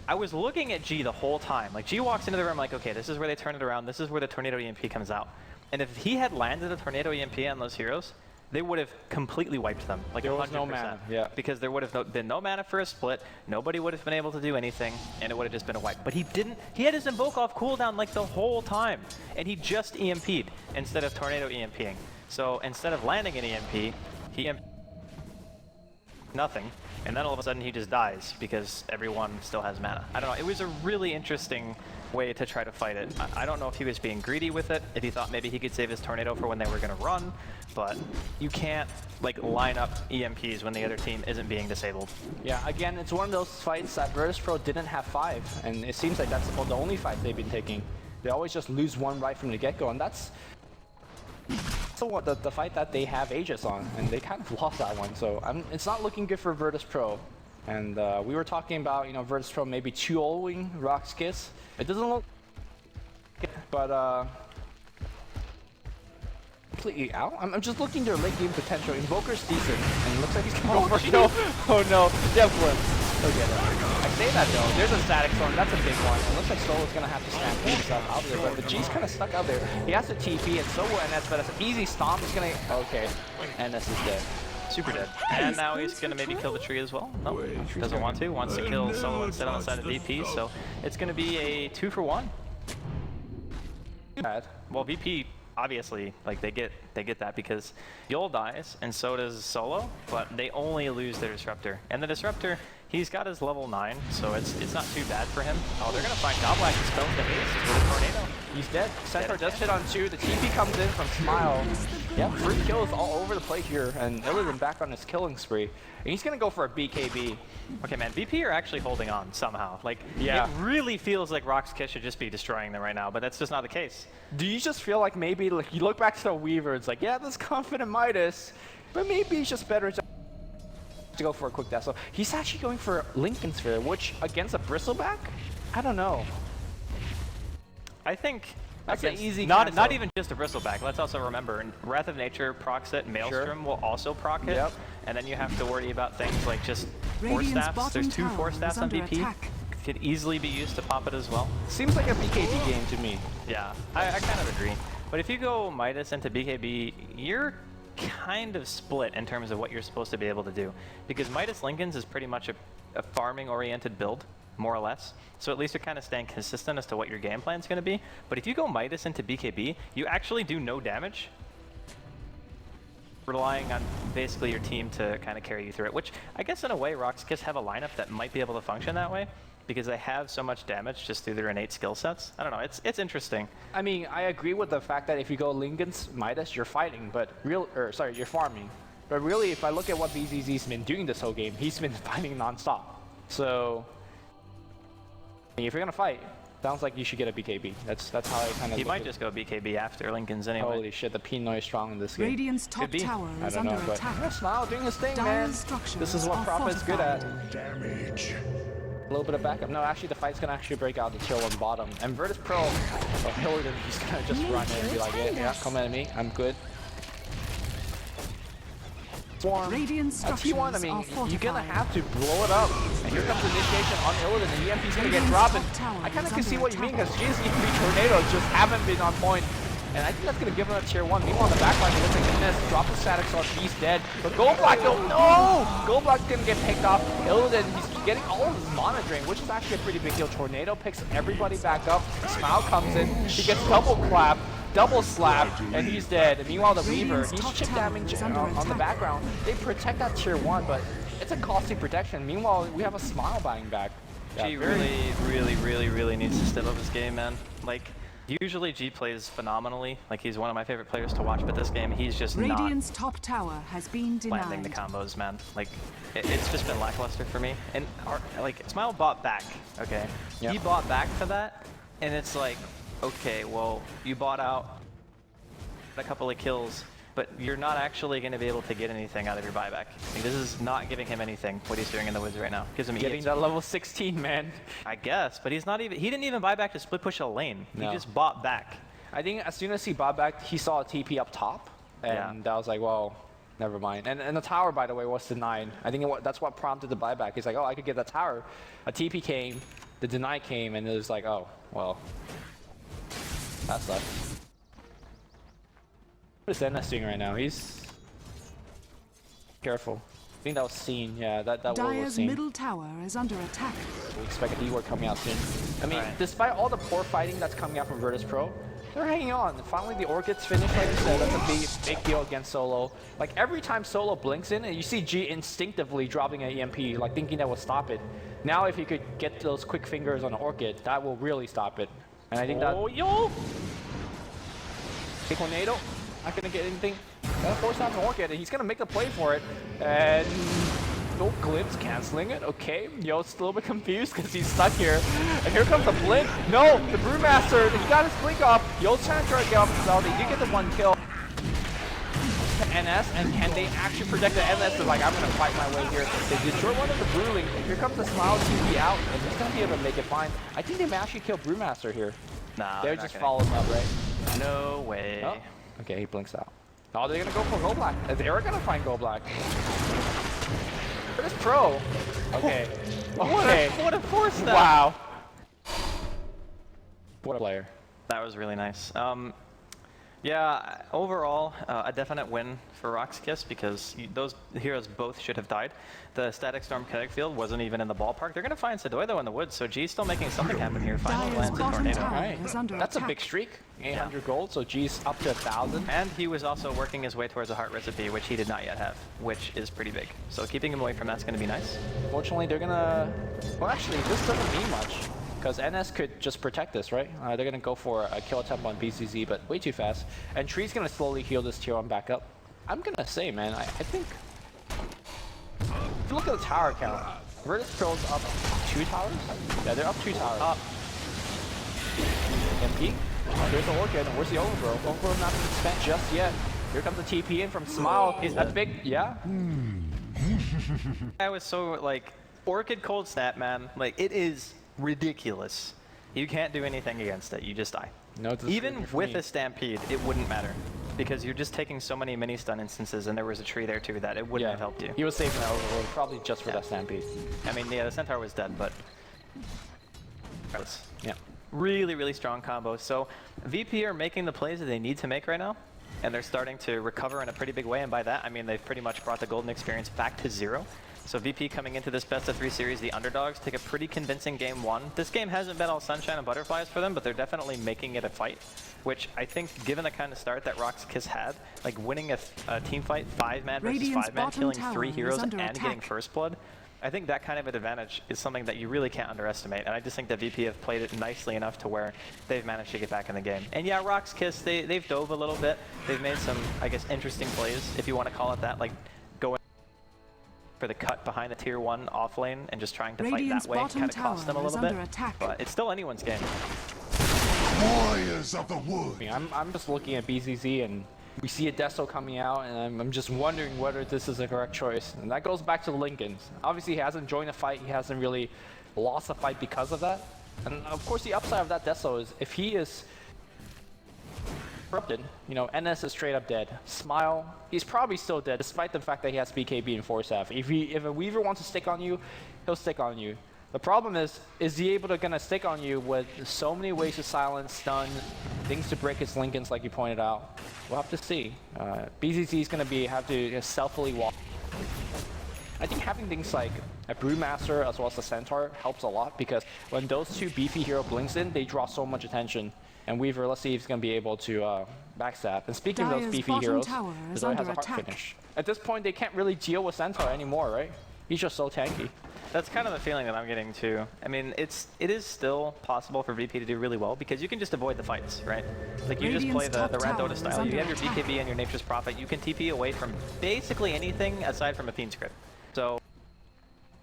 S2: I was looking at G the whole time. Like, G walks into the room like, okay, this is where they turn it around. This is where the Tornado EMP comes out. And if he had landed a Tornado EMP on those heroes, they would have completely wiped them. Like,
S1: there
S2: 100%.
S1: was no mana, yeah.
S2: Because there would have been no mana for a split, nobody would have been able to do anything, and it would have just been a wipe. But he didn't, he had his Invoke off cooldown like the whole time, and he just EMP'd instead of Tornado EMPing. So instead of landing an EMP, he EMP'd nothing, and then all of a sudden he just dies because everyone still has mana. I don't know, it was a really interesting way to try to fight it. I don't know if he was being greedy with it, if he thought maybe he could save his Tornado for when they were going to run, but you can't like line up EMPs when the other team isn't being disabled.
S1: Yeah, again, it's one of those fights that Virtus.pro didn't have 5, and it seems like that's the only fight they've been taking. They always just lose one right from the get-go, and that's the fight that they have Aegis on, and they kind of lost that one, so it's not looking good for Virtus.pro. And we were talking about, you know, Virtus.pro maybe 2-0ing RoX KIS. It doesn't look but completely out. I'm just looking their late game potential. Invoker's decent, and it looks like he's going for kill. Oh no, Devlin. He'll get it. I say that though, there's a static storm, that's a big one. It looks like Solo's gonna have to snap himself out there, but the G's kind of stuck out there. He has to TP, and so will NS, but it's an easy stomp. He's gonna, okay, NS is dead.
S2: Super dead. And now he's gonna maybe kill the tree as well. No, doesn't want to. Wants to kill Solo instead on the side of VP, so it's gonna be a 2-for-1.
S1: Bad.
S2: Well, VP obviously, like, they get that because Yul dies and so does Solo, but they only lose their Disruptor. And the Disruptor, he's got his level 9, so it's not too bad for him. Oh, they're gonna find Goblack and spell the haste with a Tornado.
S1: He's dead. Centaur does hit on 2. The TP comes in from Smile. Yeah, 3 kills all over the plate here, and Illidan back on his killing spree. And he's gonna go for a BKB.
S2: Okay, man, VP are actually holding on somehow. Like,
S1: yeah.
S2: It really feels like RoX KIS should just be destroying them right now, but that's just not the case.
S1: Do you just feel like maybe, like, you look back to the Weaver, it's like, yeah, that's confident Midas, but maybe it's just better to go for a quick death. So he's actually going for Lincoln Sphere, which against a Bristleback? I don't know.
S2: I think
S1: that's an easy
S2: not even just a Bristleback. Let's also remember, Wrath of Nature procs it, Maelstrom will also proc it, and then you have to worry about things like just Force Staffs. There's 2 Force Staffs on VP. Could easily be used to pop it as well.
S1: Seems like a BKB game to me.
S2: Yeah, I kind of agree. But if you go Midas into BKB, you're kind of split in terms of what you're supposed to be able to do. Because Midas Lincolns is pretty much a farming-oriented build, more or less. So at least you're kind of staying consistent as to what your game plan is going to be. But if you go Midas into BKB, you actually do no damage, relying on basically your team to kind of carry you through it. Which I guess in a way, RoX KIS have a lineup that might be able to function that way, because they have so much damage just through their innate skill sets. I don't know, it's interesting.
S1: I mean, I agree with the fact that if you go Lincoln's Midas, you're fighting, but you're farming. But really, if I look at what BZZ's been doing this whole game, he's been fighting non-stop. So if you're gonna fight, sounds like you should get a BKB. That's how I kind of.
S2: He might just go BKB after Lincoln's anyway.
S1: Holy shit, the Pinoy is strong in this game.
S3: Radiant's top tower is under attack.
S1: Yeah, Smile doing his thing, man. This is what Prophet's good at.
S4: Damage.
S1: A little bit of backup. No, actually, the fight's gonna actually break out the tier 1 bottom. And Virtus.pro, Illidan, he's gonna just run in and be like, yeah, come at me, I'm good. Swarm. T1, I mean, you're gonna have to blow it up. And here comes the initiation on Illidan, and the EMP's gonna get dropped. I kinda can see what you mean, because G's EMP tornadoes just haven't been on point. And I think that's gonna give him a tier 1. Meanwhile, on the backline, he looks like he missed. Drop the static sword, he's dead. But Goldblack, no! Goldblack's gonna get picked off. Illidan, he's getting all of his mana drain, which is actually a pretty big deal. Tornado picks everybody back up. Smile comes in, he gets double clap, double slap, and he's dead. And meanwhile, the Weaver, he's chip damage on the background. They protect that tier 1, but it's a costly protection. Meanwhile, we have a Smile buying back.
S2: G really needs to step up his game, man. Like, usually G plays phenomenally. Like, he's one of my favorite players to watch, but this game, he's just
S3: Radiant's top tower has been denied.
S2: landing the combos, man. Like, it's just been lackluster for me. And, like, Smile bought back, okay?
S1: Yep.
S2: He bought back for that, and it's like, okay, well, you bought out a couple of kills, but you're not actually going to be able to get anything out of your buyback. Like, this is not giving him anything, what he's doing in the woods right now. Gives him
S1: Getting that level 16, man.
S2: I guess, but he's not even, he didn't even buy back to split push a lane.
S1: No.
S2: He just bought back.
S1: I think as soon as he bought back, he saw a TP up top, and I was like, well, never mind. And the tower, by the way, was denied. I think that's what prompted the buyback. He's like, oh, I could get that tower. A TP came, the deny came, and it was like, oh, well, that sucks. What is NS doing right now? He's careful. I think that was seen. Yeah, that ward was
S3: Dire's
S1: seen.
S3: middle tower is under attack.
S1: We expect a D-ward coming out soon. I mean, despite all the poor fighting that's coming out from Virtus Pro, they're hanging on. Finally, the Orchid's finished, like you said. That's a big deal against Solo. Like, every time Solo blinks in, and you see G instinctively dropping an EMP, like thinking that will stop it. Now, if you could get those quick fingers on the Orchid, that will really stop it. And I think that...
S2: Oh, yo!
S1: Big tornado. Not gonna get anything. Gotta force out an Orchid, and he's gonna make the play for it. And no glimpse canceling it. Okay, Yo's a little bit confused because he's stuck here. And here comes the blink. No, the Brewmaster. He got his blink off. Yo's trying to get off his out. They did get the one kill. NS, and can they actually protect the NS? Is like, I'm gonna fight my way here. They destroy one of the Brewling. Here comes the Smile TP out, and he's gonna be able to make it fine. I think they may actually kill Brewmaster here.
S2: Nah,
S1: they're just following him up, right?
S2: No way.
S1: Oh. Okay, he blinks out. Oh, they're gonna go for Go Black. They're gonna find Go Black. There's Pro. Okay. Okay.
S2: What a force step.
S1: Wow. What a player.
S2: That was really nice. Yeah, overall, a definite win for RoX KIS because those heroes both should have died. The Static Storm kinetic field wasn't even in the ballpark. They're going to find Sedoy though in the woods, so G's still making something happen here. Finally lands a tornado.
S1: Right. That's a big streak. 800 gold, so G's up to 1,000.
S2: And he was also working his way towards a heart recipe, which he did not yet have, which is pretty big. So keeping him away from that's going to be nice.
S1: Fortunately, they're going to... Well, actually, this doesn't mean much. Because NS could just protect this, right? They're going to go for a kill attempt on BCZ, but way too fast. And Tree's going to slowly heal this tier 1 back up. I'm going to say, man, I think... If you look at the tower count, Virtus Pro's up 2 towers? Yeah, they're up 2 towers. Up. MP? There's the Orchid, and where's the Overgrowth? Overgrowth not being spent just yet. Here comes the TP in from Smile. Is that big? Yeah?
S2: I was so, like, Orchid cold snap, man. Like, it is... ridiculous. You can't do anything against it. You just die.
S1: No,
S2: even with a stampede, it wouldn't matter because you're just taking so many mini stun instances, and there was a tree there too that it wouldn't have helped you.
S1: He was saving that overload probably just for that stampede.
S2: I mean, yeah, the Centaur was dead, but
S1: yeah,
S2: really strong combo. So VP are making the plays that they need to make right now, and they're starting to recover in a pretty big way. And by that, I mean they've pretty much brought the golden experience back to 0. So VP coming into this best of 3 series, the underdogs take a pretty convincing game 1. This game hasn't been all sunshine and butterflies for them, but they're definitely making it a fight, which I think, given the kind of start that RoX KIS had, like winning a team fight, 5-man versus 5-man, killing 3 heroes and getting first blood, I think that kind of an advantage is something that you really can't underestimate. And I just think that VP have played it nicely enough to where they've managed to get back in the game. And yeah, RoX KIS, they've dove a little bit. They've made some, I guess, interesting plays, if you want to call it that, like for the cut behind the tier 1 off lane and just trying to fight that way kind of cost them a little bit. But it's still anyone's game.
S4: Warriors of the wood.
S1: I'm just looking at BZZ and we see a Deso coming out, and I'm just wondering whether this is the correct choice. And that goes back to the Lincolns. Obviously, he hasn't joined a fight. He hasn't really lost a fight because of that. And of course, the upside of that Deso is if he is corrupted, you know, NS is straight up dead. Smile, he's probably still dead, despite the fact that he has BKB and Force F. If a Weaver wants to stick on you, he'll stick on you. The problem is he able to gonna stick on you with so many ways to silence, stun, things to break his Lincolns, like you pointed out? We'll have to see. BZZ is gonna have to stealthily walk. I think having things like a Brewmaster as well as the Centaur helps a lot because when those 2 beefy hero blinks in, they draw so much attention. And Weaver, let's see if he's going to be able to backstab. And speaking of those beefy heroes, Zoe has a heart finish. At this point, they can't really deal with Centaur anymore, right? He's just so tanky.
S2: That's kind of the feeling that I'm getting too. I mean, it is still possible for VP to do really well because you can just avoid the fights, right? Like you just play the Red Dota style. You have your BKB and your Nature's Prophet. You can TP away from basically anything aside from a Fiend script. So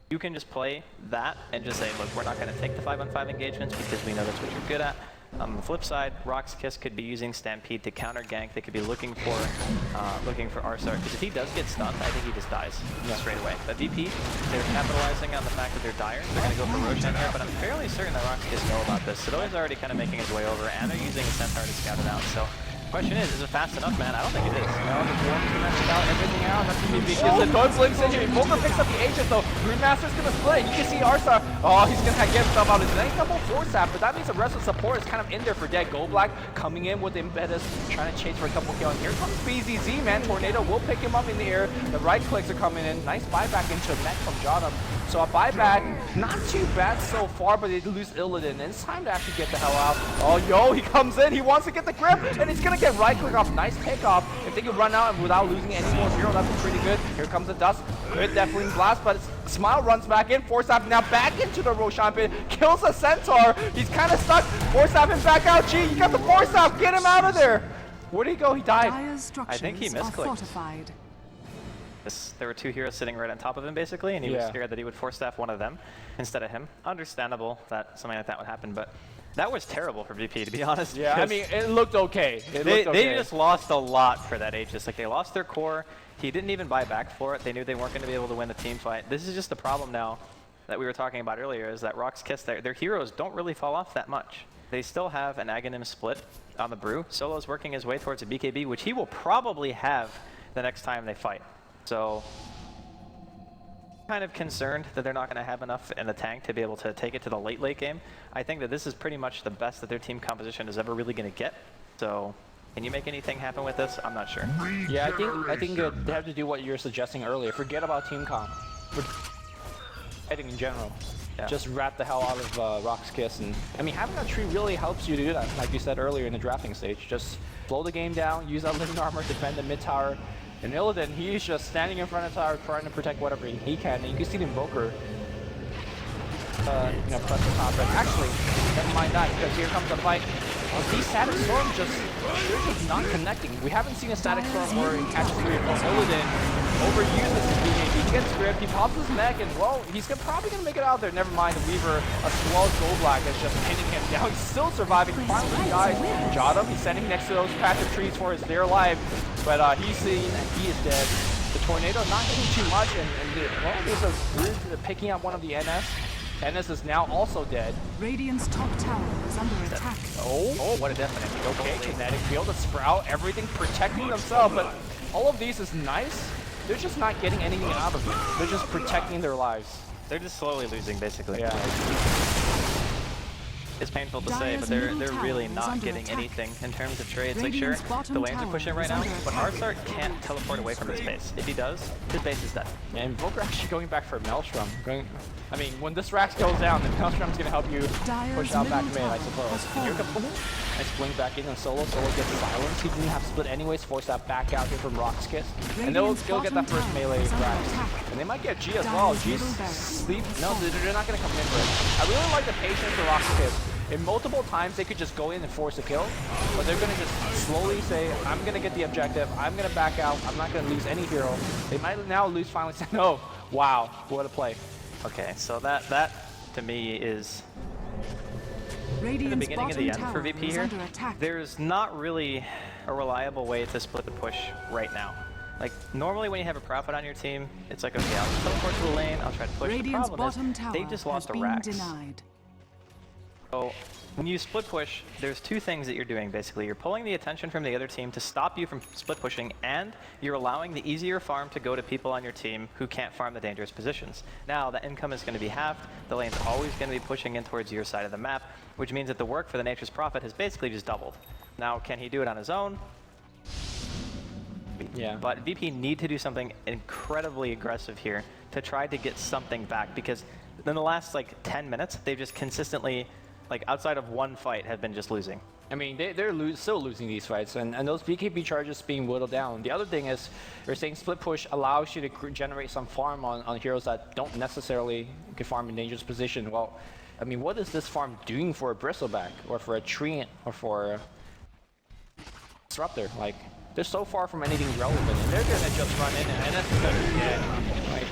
S2: you can just play that and just say, look, we're not going to take the 5-on-5 engagements because we know that's what you're good at. On the flip side, RoX KIS could be using Stampede to counter gank. They could be looking for Arsar, because if he does get stunned, I think he just dies straight away. But VP, they're capitalizing on the fact that they're dire. They're going to go for Roshan here, but I'm fairly certain that RoX KIS know about this. Sidoi's already kind of making his way over, and they're using a Centaur to scout it out. So question is it fast enough, man? I don't think it is.
S1: No, the Dwarf's gonna scout everything out. That's gonna be because the Dwarf blinks into it. Volker picks up the agent though. Greenmaster's gonna split. You can see Arsar. Oh, he's gonna get himself out of his lane. Double force tap, but that means the rest of the support is kind of in there for dead. Gold Black coming in with Invictus, trying to chase for a couple kills. And here comes BZZ, man. Tornado will pick him up in the air. The right clicks are coming in. Nice buyback into a mech from Jodam. So a buyback, not too bad so far, but they lose Illidan. And it's time to actually get the hell out. Oh, yo, he comes in. He wants to get the grip, and he's gonna get right click off. Nice takeoff. If they can run out without losing any more hero, that's pretty good. Here comes the Dust. Good definitely blast, but Smile runs back in. Force Tap now back into the Roshan pit. Kills a Centaur. He's kind of stuck. Force Tap him back out. G, you got the Force Tap. Get him out of there. Where'd he go? He died.
S2: I think he misclicked. There were two heroes sitting right on top of him, basically, and he was scared that he would force staff one of them instead of him. Understandable that something like that would happen, but that was terrible for VP, to be honest.
S1: Yeah, I mean, it looked okay.
S2: They just lost a lot for that Aegis. Like, they lost their core. He didn't even buy back for it. They knew they weren't going to be able to win the team fight. This is just the problem now that we were talking about earlier, is that RoX KIS, their heroes don't really fall off that much. They still have an Aghanim split on the brew. Solo's working his way towards a BKB, which he will probably have the next time they fight. So, kind of concerned that they're not going to have enough in the tank to be able to take it to the late game. I think that this is pretty much the best that their team composition is ever really going to get. So, can you make anything happen with this? I'm not sure.
S1: Yeah, I think they have to do what you were suggesting earlier. Forget about team comp. I think in general. Yeah. Just wrap the hell out of RoX KIS. And I mean, having that tree really helps you to do that, like you said earlier in the drafting stage. Just slow the game down, use that living armor, defend the mid tower. And Illidan, he's just standing in front of the tower trying to protect whatever he can. And you can see the Invoker, press the top. But actually, never mind that, because here comes the fight. These Static Storms they're just not connecting. We haven't seen a Static Storm where he catches 3 or 4. Illidan overuses his BKB. He gets gripped, he pops his mech, and well, he's probably going to make it out there. Never mind, the Weaver, a swell Gold Black is just pinning him down. He's still surviving. Finally he dies. Jodam, he's standing next to those patch of trees for his dear life. But he's seen and he is dead. The Tornado not hitting too much, and there's a weird picking up one of the NS. NS is now also dead.
S3: Radiant's top tower is under attack.
S1: Oh, what a deafening. Okay, Kinetic Field, the Sprout, everything protecting themselves, but all of these is nice. They're just not getting anything out of it. They're just protecting their lives.
S2: They're just slowly losing, basically.
S1: Yeah.
S2: It's painful to say, but they're really not getting anything in terms of trades. Like, sure, the lanes are pushing right now, but Arsar can't teleport away from his base. If he does, his base is dead.
S1: Yeah, and Invoker actually going back for Maelstrom. I mean, when this Rax goes down, then Maelstrom's gonna help you push out back mid, I suppose. And here comes nice blink back in on Solo. Solo gets silence. He didn't have split anyways, force that back out here from RoX KIS. And they'll get that first melee Rax. And they might get G as well. G's sleep. No, they're not gonna come in for it. I really like the patience for RoX KIS. In multiple times, they could just go in and force a kill, but they're going to just slowly say, I'm going to get the objective, I'm going to back out, I'm not going to lose any hero. They might now lose finally. No, wow, what a play.
S2: Okay, so that to me is the beginning of the end for VP here. There's not really a reliable way to split the push right now. Like, normally when you have a Prophet on your team, it's like, okay, I'll teleport to the lane, I'll try to push. The problem is, they just lost a Rax. So, when you split push, there's two things that you're doing, basically. You're pulling the attention from the other team to stop you from split pushing, and you're allowing the easier farm to go to people on your team who can't farm the dangerous positions. Now, the income is going to be halved. The lane's always going to be pushing in towards your side of the map, which means that the work for the Nature's Prophet has basically just doubled. Now, can he do it on his own?
S1: Yeah.
S2: But VP need to do something incredibly aggressive here to try to get something back, because in the last, like, 10 minutes, they've just consistently, like, outside of one fight, have been just losing.
S1: I mean, they're still losing these fights, and those BKB charges being whittled down. The other thing is, they're saying split push allows you to generate some farm on heroes that don't necessarily get farm in dangerous position. Well, I mean, what is this farm doing for a Bristleback, or for a Treant, or for a Disruptor? Like, they're so far from anything relevant, and they're gonna just run in, and that's gonna get, like,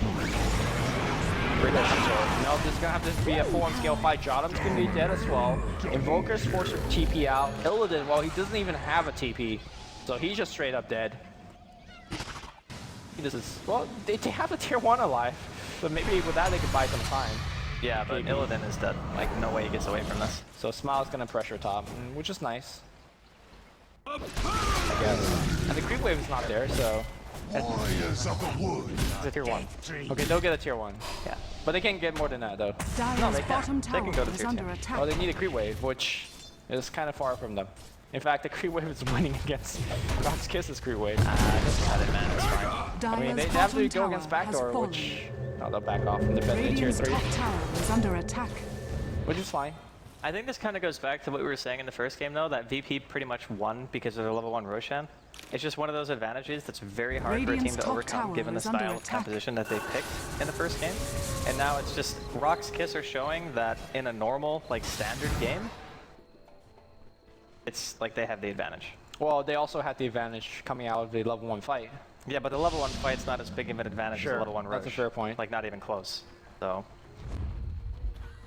S1: no, this is gonna have to be a full-on scale fight. Jotum's gonna be dead as well. Invoker's forced to TP out. Illidan, well, he doesn't even have a TP, so he's just straight up dead. This is, well, they have a tier 1 alive, but maybe with that they could buy some time.
S2: Yeah, but Illidan is dead. Like, no way he gets away from this.
S1: So Smile's gonna pressure top, which is nice, I guess. And the creep wave is not there, so.
S4: Warriors of the wood.
S1: It's a tier 1. Okay, they'll get a tier 1. Yeah. But they can't get more than that, though.
S3: No, they
S1: can go to
S3: is
S1: tier 2.
S3: under attack.
S1: Oh, they need a creep wave, which is kind of far from them. In fact, the creep wave is winning against RoX KIS's creep wave.
S2: Just cut it, man. It's fine.
S1: I mean, they have to go against backdoor, which... No, they'll back off and defend in tier 3.
S3: Top tower is under attack.
S1: Which is fine.
S2: I think this kind of goes back to what we were saying in the first game, though, that VP pretty much won because of their level 1 Roshan. It's just one of those advantages that's very hard for a team to overcome, given the style of composition that they picked in the first game. And now it's just, RoX KIS are showing that in a normal, like, standard game, it's like they have the advantage.
S1: Well, they also had the advantage coming out of the level 1 fight.
S2: Yeah, but the level 1 fight's not as big of an advantage as a level 1 Rosh.
S1: That's a fair point.
S2: Like, not even close. So,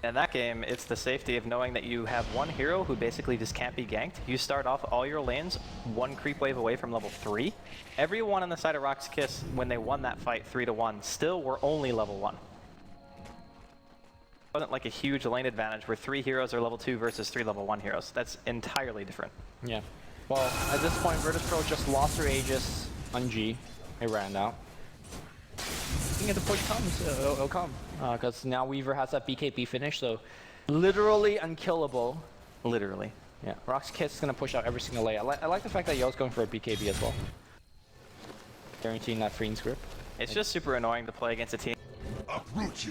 S2: in that game, it's the safety of knowing that you have one hero who basically just can't be ganked. You start off all your lanes 1 creep wave away from level 3. Everyone on the side of RoX KIS, when they won that fight 3-1, still were only level 1. It wasn't like a huge lane advantage where 3 heroes are level 2 versus 3 level 1 heroes. That's entirely different.
S1: Yeah. Well, at this point, Virtus.pro just lost their Aegis on G. It ran out. I think if the push comes, it'll come. Because now Weaver has that BKB finish, so literally unkillable.
S2: Literally.
S1: Yeah, RoX KIS is going to push out every single lane. I like the fact that Yo's going for a BKB as well. Guaranteeing that freeze grip.
S2: It's just super annoying to play against a team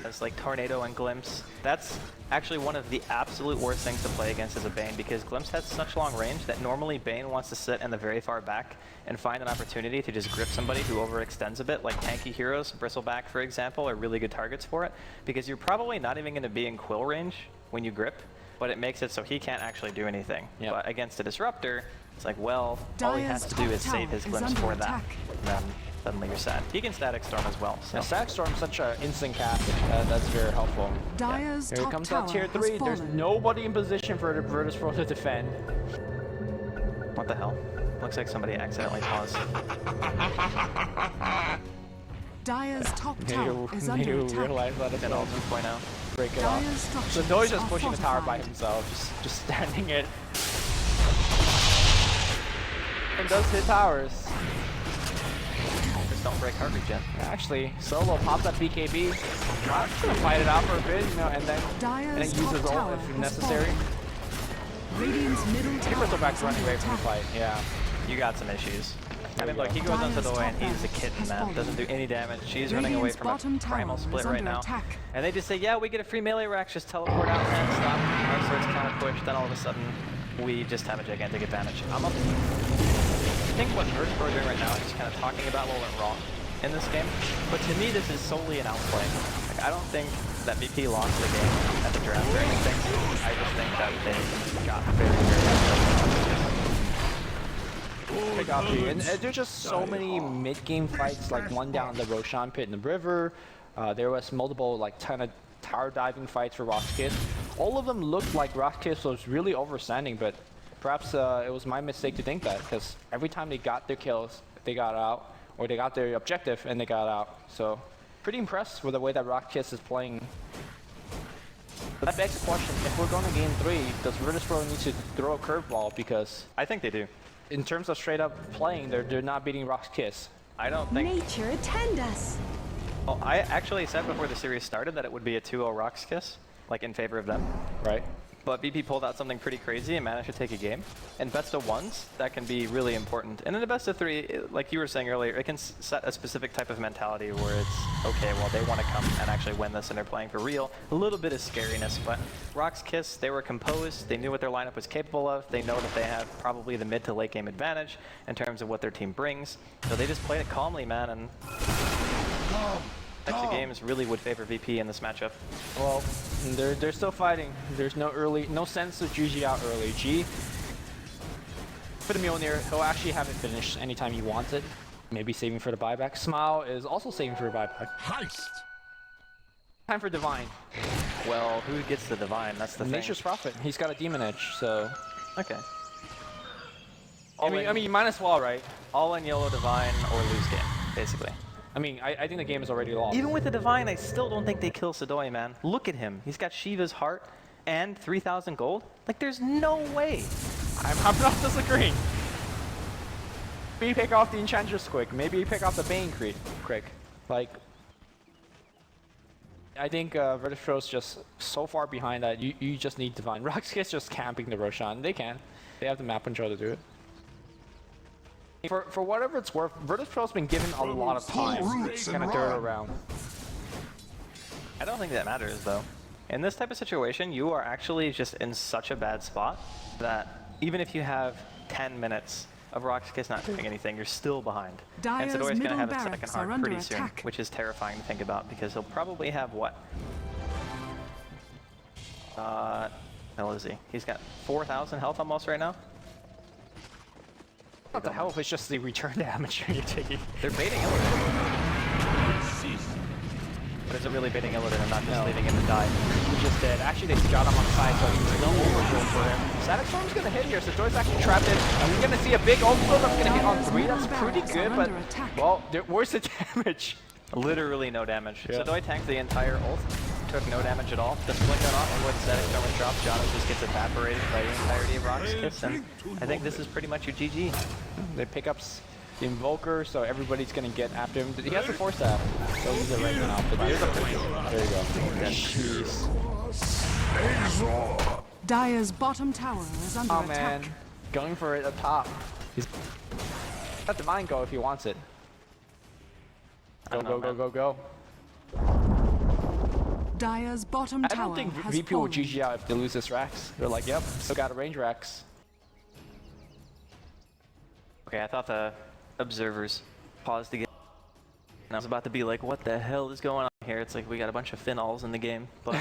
S2: that's like Tornado and Glimpse. That's actually one of the absolute worst things to play against as a Bane, because Glimpse has such long range that normally Bane wants to sit in the very far back and find an opportunity to just grip somebody who overextends a bit, like tanky heroes, Bristleback for example, are really good targets for it, because you're probably not even going to be in quill range when you grip, but it makes it so he can't actually do anything. Yep. But against a Disruptor, it's like, well, all he has to do is save his Glimpse for that. And then suddenly you're sad. He can Static Storm as well. So.
S1: Yeah, Static Storm is such an instant cast. That's very helpful.
S3: Yeah.
S1: Here comes that tier 3. There's nobody in position for the Virtus.pro to defend.
S2: What the hell? Looks like somebody accidentally paused.
S3: Dire's top tower is under attack.
S1: Realize that it's
S2: all 2.0.
S1: Break it off. So Doi's just pushing the tower by himself, just standing it. And does hit towers.
S2: Just don't break heart regen.
S1: Actually, Solo pops up BKB. I'm just gonna fight it out for a bit, you know, and then use his ult if necessary.
S3: Radiant's middle tower
S1: Bristleback's running away from the fight. Yeah,
S2: you got some issues. I mean, look, he goes onto the way and he's a kitten, man. Doesn't do any damage. She's running away from a primal split right now. And they just say, yeah, we get a free melee Rax, just teleport out and stop. Our swords counter push, then all of a sudden, we just have a gigantic advantage. I think what Virtus.pro are doing right now is just kind of talking about what went wrong in this game. But to me, this is solely an outplay. Like, I don't think that VP lost the game at the draft or anything. I just think that they got very, very
S1: and there's just so many mid-game fights, like one down the Roshan pit in the river. There was multiple like ton of tower diving fights for RoX KIS. All of them looked like RoX KIS was really overstanding, but perhaps it was my mistake to think that, because every time they got their kills, they got out, or they got their objective and they got out. So pretty impressed with the way that RoX KIS is playing. But that begs the question, if we're going to game 3, does Virtus.pro need to throw a curveball? Because
S2: I think they do.
S1: In terms of straight up playing, they're not beating RoX KIS.
S2: I don't think...
S5: Nature attend us.
S2: Well, I actually said before the series started that it would be a 2-0 RoX KIS, like in favor of them.
S1: Right.
S2: but VP pulled out something pretty crazy and managed to take a game. And best of ones, that can be really important. And in a best of three, like you were saying earlier, it can set a specific type of mentality where it's, okay, well, they want to come and actually win this and they're playing for real. A little bit of scariness, but RoX KIS, they were composed, they knew what their lineup was capable of, they know that they have probably the mid to late game advantage in terms of what their team brings. So they just played it calmly, man, and types of games really would favor VP in this matchup.
S1: Well, they're still fighting. There's no sense to GG out early. G, for the Mjolnir, he'll actually have it finished anytime he wants it. Maybe saving for the buyback. Smile is also saving for a buyback.
S4: Heist.
S1: Time for Divine.
S2: Well, who gets the Divine? That's the thing.
S1: Nature's Prophet. He's got a Demon Edge, so...
S2: Okay.
S1: I mean, you might as well, right?
S2: All in yellow Divine or lose game, basically.
S1: I mean, I think the game is already lost.
S2: Even with the Divine, I still don't think they kill Sidoi, man. Look at him. He's got Shiva's heart and 3,000 gold. Like, there's no way.
S1: I'm not disagreeing. Maybe pick off the Enchantress quick. Maybe pick off the Bane quick. Like, I think Virtus Pro's just so far behind that you just need Divine. RoX KIS just camping the Roshan. They can. They have the map control to do it. For whatever it's worth, Virtus Pro's been given a lot of time to kind of throw it around.
S2: I don't think that matters, though. In this type of situation, you are actually just in such a bad spot that even if you have 10 minutes of RoX KIS not doing anything, you're still behind.
S3: Dyer's
S2: and Sidoi's going to have
S3: middle
S2: a second
S3: barracks are
S2: heart
S3: under
S2: pretty soon,
S3: attack.
S2: which is terrifying to think about because he'll probably have what? Hell is he? He's got 4,000 health almost right now.
S1: Not the health, it's just the return damage you're taking.
S2: They're baiting Illidan. But is it really baiting Illidan and not just leaving him to die?
S1: He just did. Actually, they got him on the side, so he's no overkill for him. Static Storm's gonna hit here, so Sidoi's actually trapped in. And we're gonna see a big overkill that's gonna hit on 3. That's pretty good, but, well, where's the damage?
S2: Literally no damage.
S1: Yeah.
S2: Sidoi tanked the entire ult, took no damage at all. The split gun off, and when Static Storm was dropped, Jono just gets evaporated by the entirety of RoX KIS, and I think this is pretty much your GG.
S1: They pick up the Invoker, so everybody's gonna get after him. He has the Force Staff, so he's a right now. But there's a point. There you go. Jeez.
S3: Dyer's bottom tower is under
S1: Oh
S3: attack.
S1: man, going for it up top. He's let Divine go if he wants it. Go, go, go, go, go.
S3: Dyer's bottom
S1: I
S3: tower
S1: don't think
S3: has
S1: VP will
S3: fallen.
S1: GG out if they lose this Rax. They're like, yep, still got a range Rax.
S2: Okay, I thought the observers paused again. And I was about to be like, what the hell is going on here? It's like we got a bunch of Finals in the game, but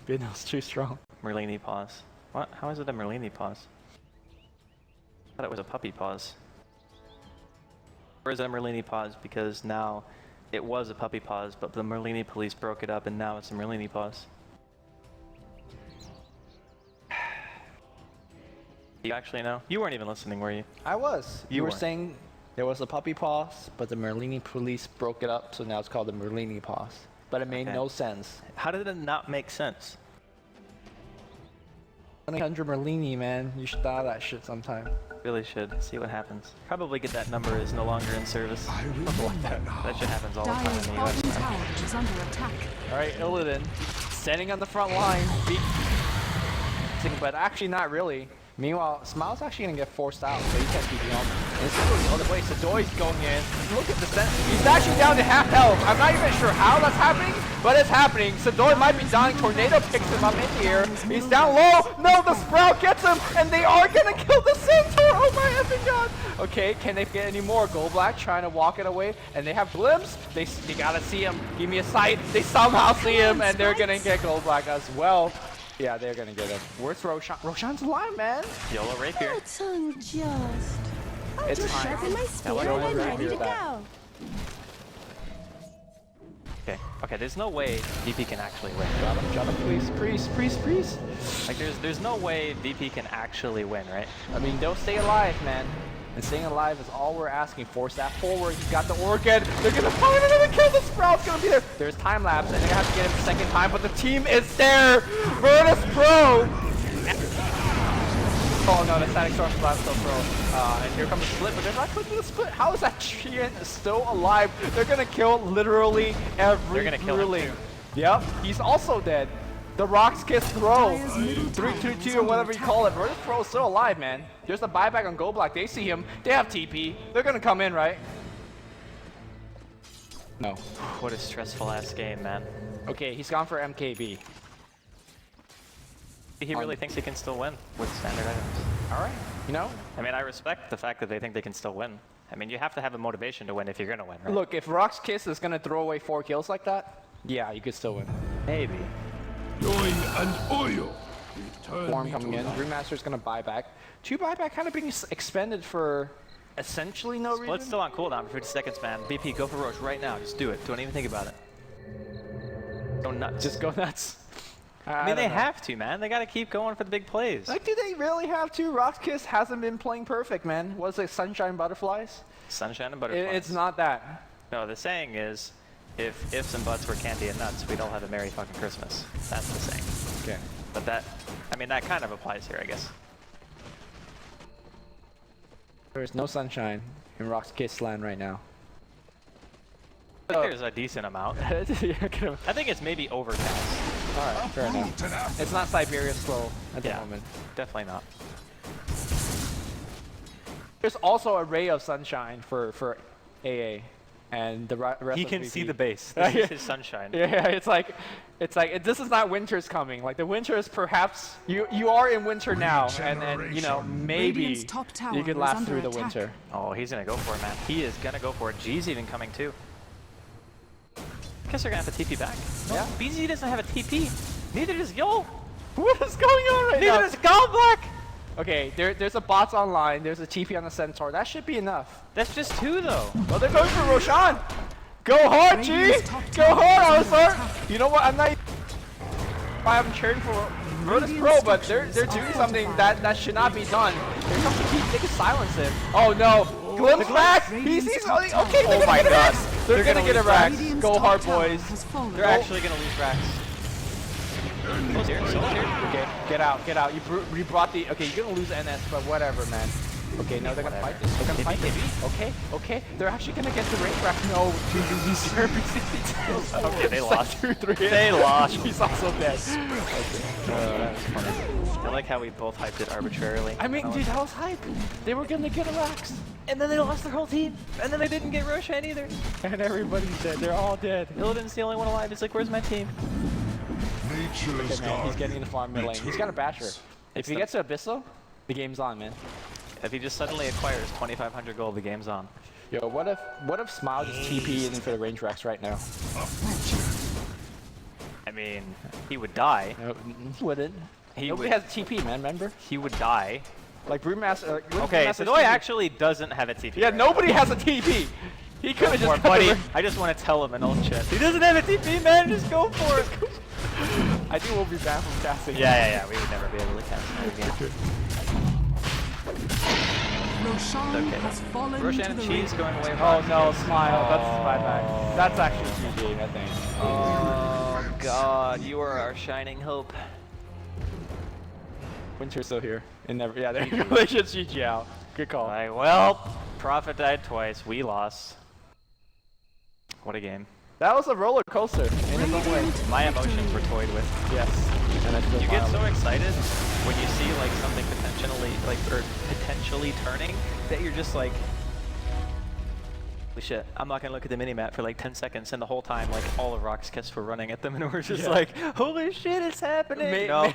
S1: Vinal's too strong.
S2: Merlini pause. What? How is it a Merlini pause? I thought it was a puppy pause. Or is it a Merlini pause because now it was a puppy pause, but the Merlini police broke it up and now it's a Merlini pause? You actually know? You weren't even listening, were you?
S1: I was.
S2: You
S1: You were
S2: weren't.
S1: saying there was a puppy pause, but the Merlini police broke it up, so now it's called the Merlini pause. But it made
S2: Okay.
S1: no sense.
S2: How did it not make sense?
S1: 100 Merlini, man. You should dial that shit sometime.
S2: Really should. See what happens. Probably get that number is no longer in service.
S4: I remember now.
S2: That shit happens all the time
S3: Dyer's
S2: in the US.
S3: bottom
S2: man.
S3: tower is under attack.
S1: Alright, Illidan, standing on the front line. But actually not really. Meanwhile, Smile's actually gonna get forced out, so he can't keep home. And it's going the other way. Sidoi's going in. Look at the set. He's actually down to half health. I'm not even sure how that's happening, but it's happening. Sidoi might be dying. Tornado picks him up in here. He's down low. No, the Sprout gets him, and they are gonna kill the Centaur. Oh my effing god. Okay, can they get any more? Gold Black trying to walk it away, and they have glimpse. They gotta see him. Give me a sight. They somehow see him, and they're gonna get Gold Black as well. Yeah, they're gonna get him. Where's Roshan? Roshan's alive, man.
S2: YOLO rapier.
S5: Tongue just. I'll
S1: It's
S5: just
S1: time.
S5: sharpen my
S1: we're
S5: spear
S1: going
S5: and
S1: right
S5: ready
S1: here
S5: to
S1: with that.
S5: go.
S2: Okay. Okay, there's no way VP can actually win.
S1: Drop him, please.
S2: Like there's no way VP can actually win, right?
S1: I mean, they'll stay alive, man. And staying alive is all we're asking for. Step forward. He's got the Orchid. They're gonna find another kill. The Sprout's gonna be there. There's time lapse, and they're gonna have to get him a second time, but the team is there. Virtus Pro. Oh no, the Static Storm's last still Pro. And here comes the split, but they're not clicking the split. How is that Treant still alive? They're gonna kill literally every
S2: They're gonna kill him
S1: ruling.
S2: too.
S1: Yep, he's also dead. The RoX KIS throw.
S3: Dire's middle tower
S1: 3-2-2
S3: is
S1: or whatever
S3: under
S1: you call it. Bro, this throw is still alive, man. There's a buyback on Go Black. They see him. They have TP. They're gonna come in, right? No.
S2: What a stressful ass game, man.
S1: Okay, he's gone for MKB.
S2: He really thinks he can still win with standard items.
S1: All right. You know?
S2: I mean, I respect the fact that they think they can still win. I mean, you have to have a motivation to win if you're gonna win, right?
S1: Look, if RoX KIS is gonna throw away 4 kills like that, yeah, you could still win.
S2: Maybe.
S4: Join and oil. Return
S1: Form
S4: me
S1: coming
S4: to
S1: in.
S4: life.
S1: Brewmaster's gonna buy back. 2 buyback kind of being expended for essentially no reason.
S2: Split's still on cooldown for 50 seconds, man. VP, go for Roche right now. Just do it. Don't even think about it. Go nuts.
S1: Just go nuts.
S2: I mean, they have to, man. They gotta keep going for the big plays.
S1: Like, do they really have to? RoX KIS hasn't been playing perfect, man. What is it, Sunshine Butterflies?
S2: Sunshine and butterflies.
S1: It's not that.
S2: No, the saying is, if ifs and buts were candy and nuts, we'd all have a merry fucking Christmas. That's the saying.
S1: Okay.
S2: But that, I mean, that kind of applies here, I guess.
S1: There's no sunshine in RoX KIS land right now.
S2: I think there's a decent amount. I think it's maybe overcast.
S1: Alright, fair enough. It's not Siberia slow at the moment.
S2: Definitely not.
S1: There's also a ray of sunshine for AA, and the rest
S2: He
S1: of
S2: can
S1: VP.
S2: see the base. This is his sunshine.
S1: Yeah, it's like this is not winter's coming. Like the winter is perhaps you are in winter now, and you know maybe
S3: Radiant's top tower
S1: you could
S3: is
S1: last
S3: under
S1: through the
S3: attack.
S1: winter.
S2: Oh, he's gonna go for it, man. He is gonna go for it. G's even coming too. Guess they're gonna have to TP back. No,
S1: Yeah.
S2: BZ doesn't have a TP. Neither does Yo.
S1: What is going on right now?
S2: Neither does Go Black.
S1: Okay, there's a bots online. There's a TP on the Centaur. That should be enough.
S2: That's just 2 though.
S1: Well, they're going for Roshan. Go hard, G.
S3: Radiant's top
S1: Go
S3: tower
S1: hard,
S3: is under
S1: Alistar.
S3: attack.
S1: You know what? I'm cheering for Virtus Pro, but they're doing something that should not be done. Here comes the TP. They can silence him. Oh no. Glimpse back. He's okay. They're gonna get a Rax. They're gonna get a Rax.
S3: Radiant's
S1: Go
S3: top
S1: hard,
S3: tower
S1: boys.
S3: has fallen.
S2: They're actually gonna lose Rax. Soul's here. Soul's here.
S1: Okay, get out, get out. You brought the. Okay, you're gonna lose NS, but whatever, man. Okay, no, they're gonna fight this. They're gonna fight this. Okay, okay. They're actually gonna get the range rack. No,
S2: Okay, they lost.
S1: 2-3.
S2: They lost.
S1: He's also dead.
S2: That was funny. I like how we both hyped it arbitrarily.
S1: I mean, dude, that was hype. They were gonna get a Rax.
S2: And then they lost their whole team. And then they didn't get Roshan either.
S1: And everybody's dead. They're all dead.
S2: Illidan's the only one alive. He's like, where's my team?
S4: Nature's
S1: Okay, man, he's
S4: God
S1: getting in the farm mid lane. He's got a basher. If he
S2: the-
S1: gets to Abyssal, the game's on, man.
S2: If he just suddenly acquires 2,500 gold, the game's on.
S1: Yo, what if Smile just TP in for the range Rax right now?
S2: I mean, he would die.
S1: No, he wouldn't.
S2: He
S1: Nobody
S2: would,
S1: has TP, man. Remember?
S2: he would die.
S1: Like Brewmaster.
S2: Okay, so Doi actually doesn't have a TP.
S1: Yeah,
S2: right?
S1: nobody has a TP. He could have
S2: Go for
S1: just
S2: it, buddy.
S1: buddy.
S2: I just want to tell him in old chest. He doesn't have a TP, man. Just go for it.
S1: I think we'll be banned from casting.
S2: Yeah. We would never be able to cast another game.
S3: Roshan
S2: Okay.
S3: has fallen
S2: Roshan
S3: to
S2: and
S3: the
S2: Cheese
S3: ring.
S2: going away.
S1: Oh no, Smile. That's buyback. That's actually GG, I think.
S2: Oh God, you are our shining hope.
S1: Winter's still here. And never. Yeah, there you go. They should GG out. Good call.
S2: Alright, well, Prophet died twice. We lost. What a game.
S1: That was a roller coaster in its own way.
S2: My emotions were toyed with.
S1: Yes. And I feel
S2: You get
S1: Smile.
S2: so excited when you see like something potentially turning that you're just like, holy shit, I'm not gonna look at the minimap for like 10 seconds, and the whole time like all of RoX KIS were running at them and we're just like, holy shit, it's happening. No.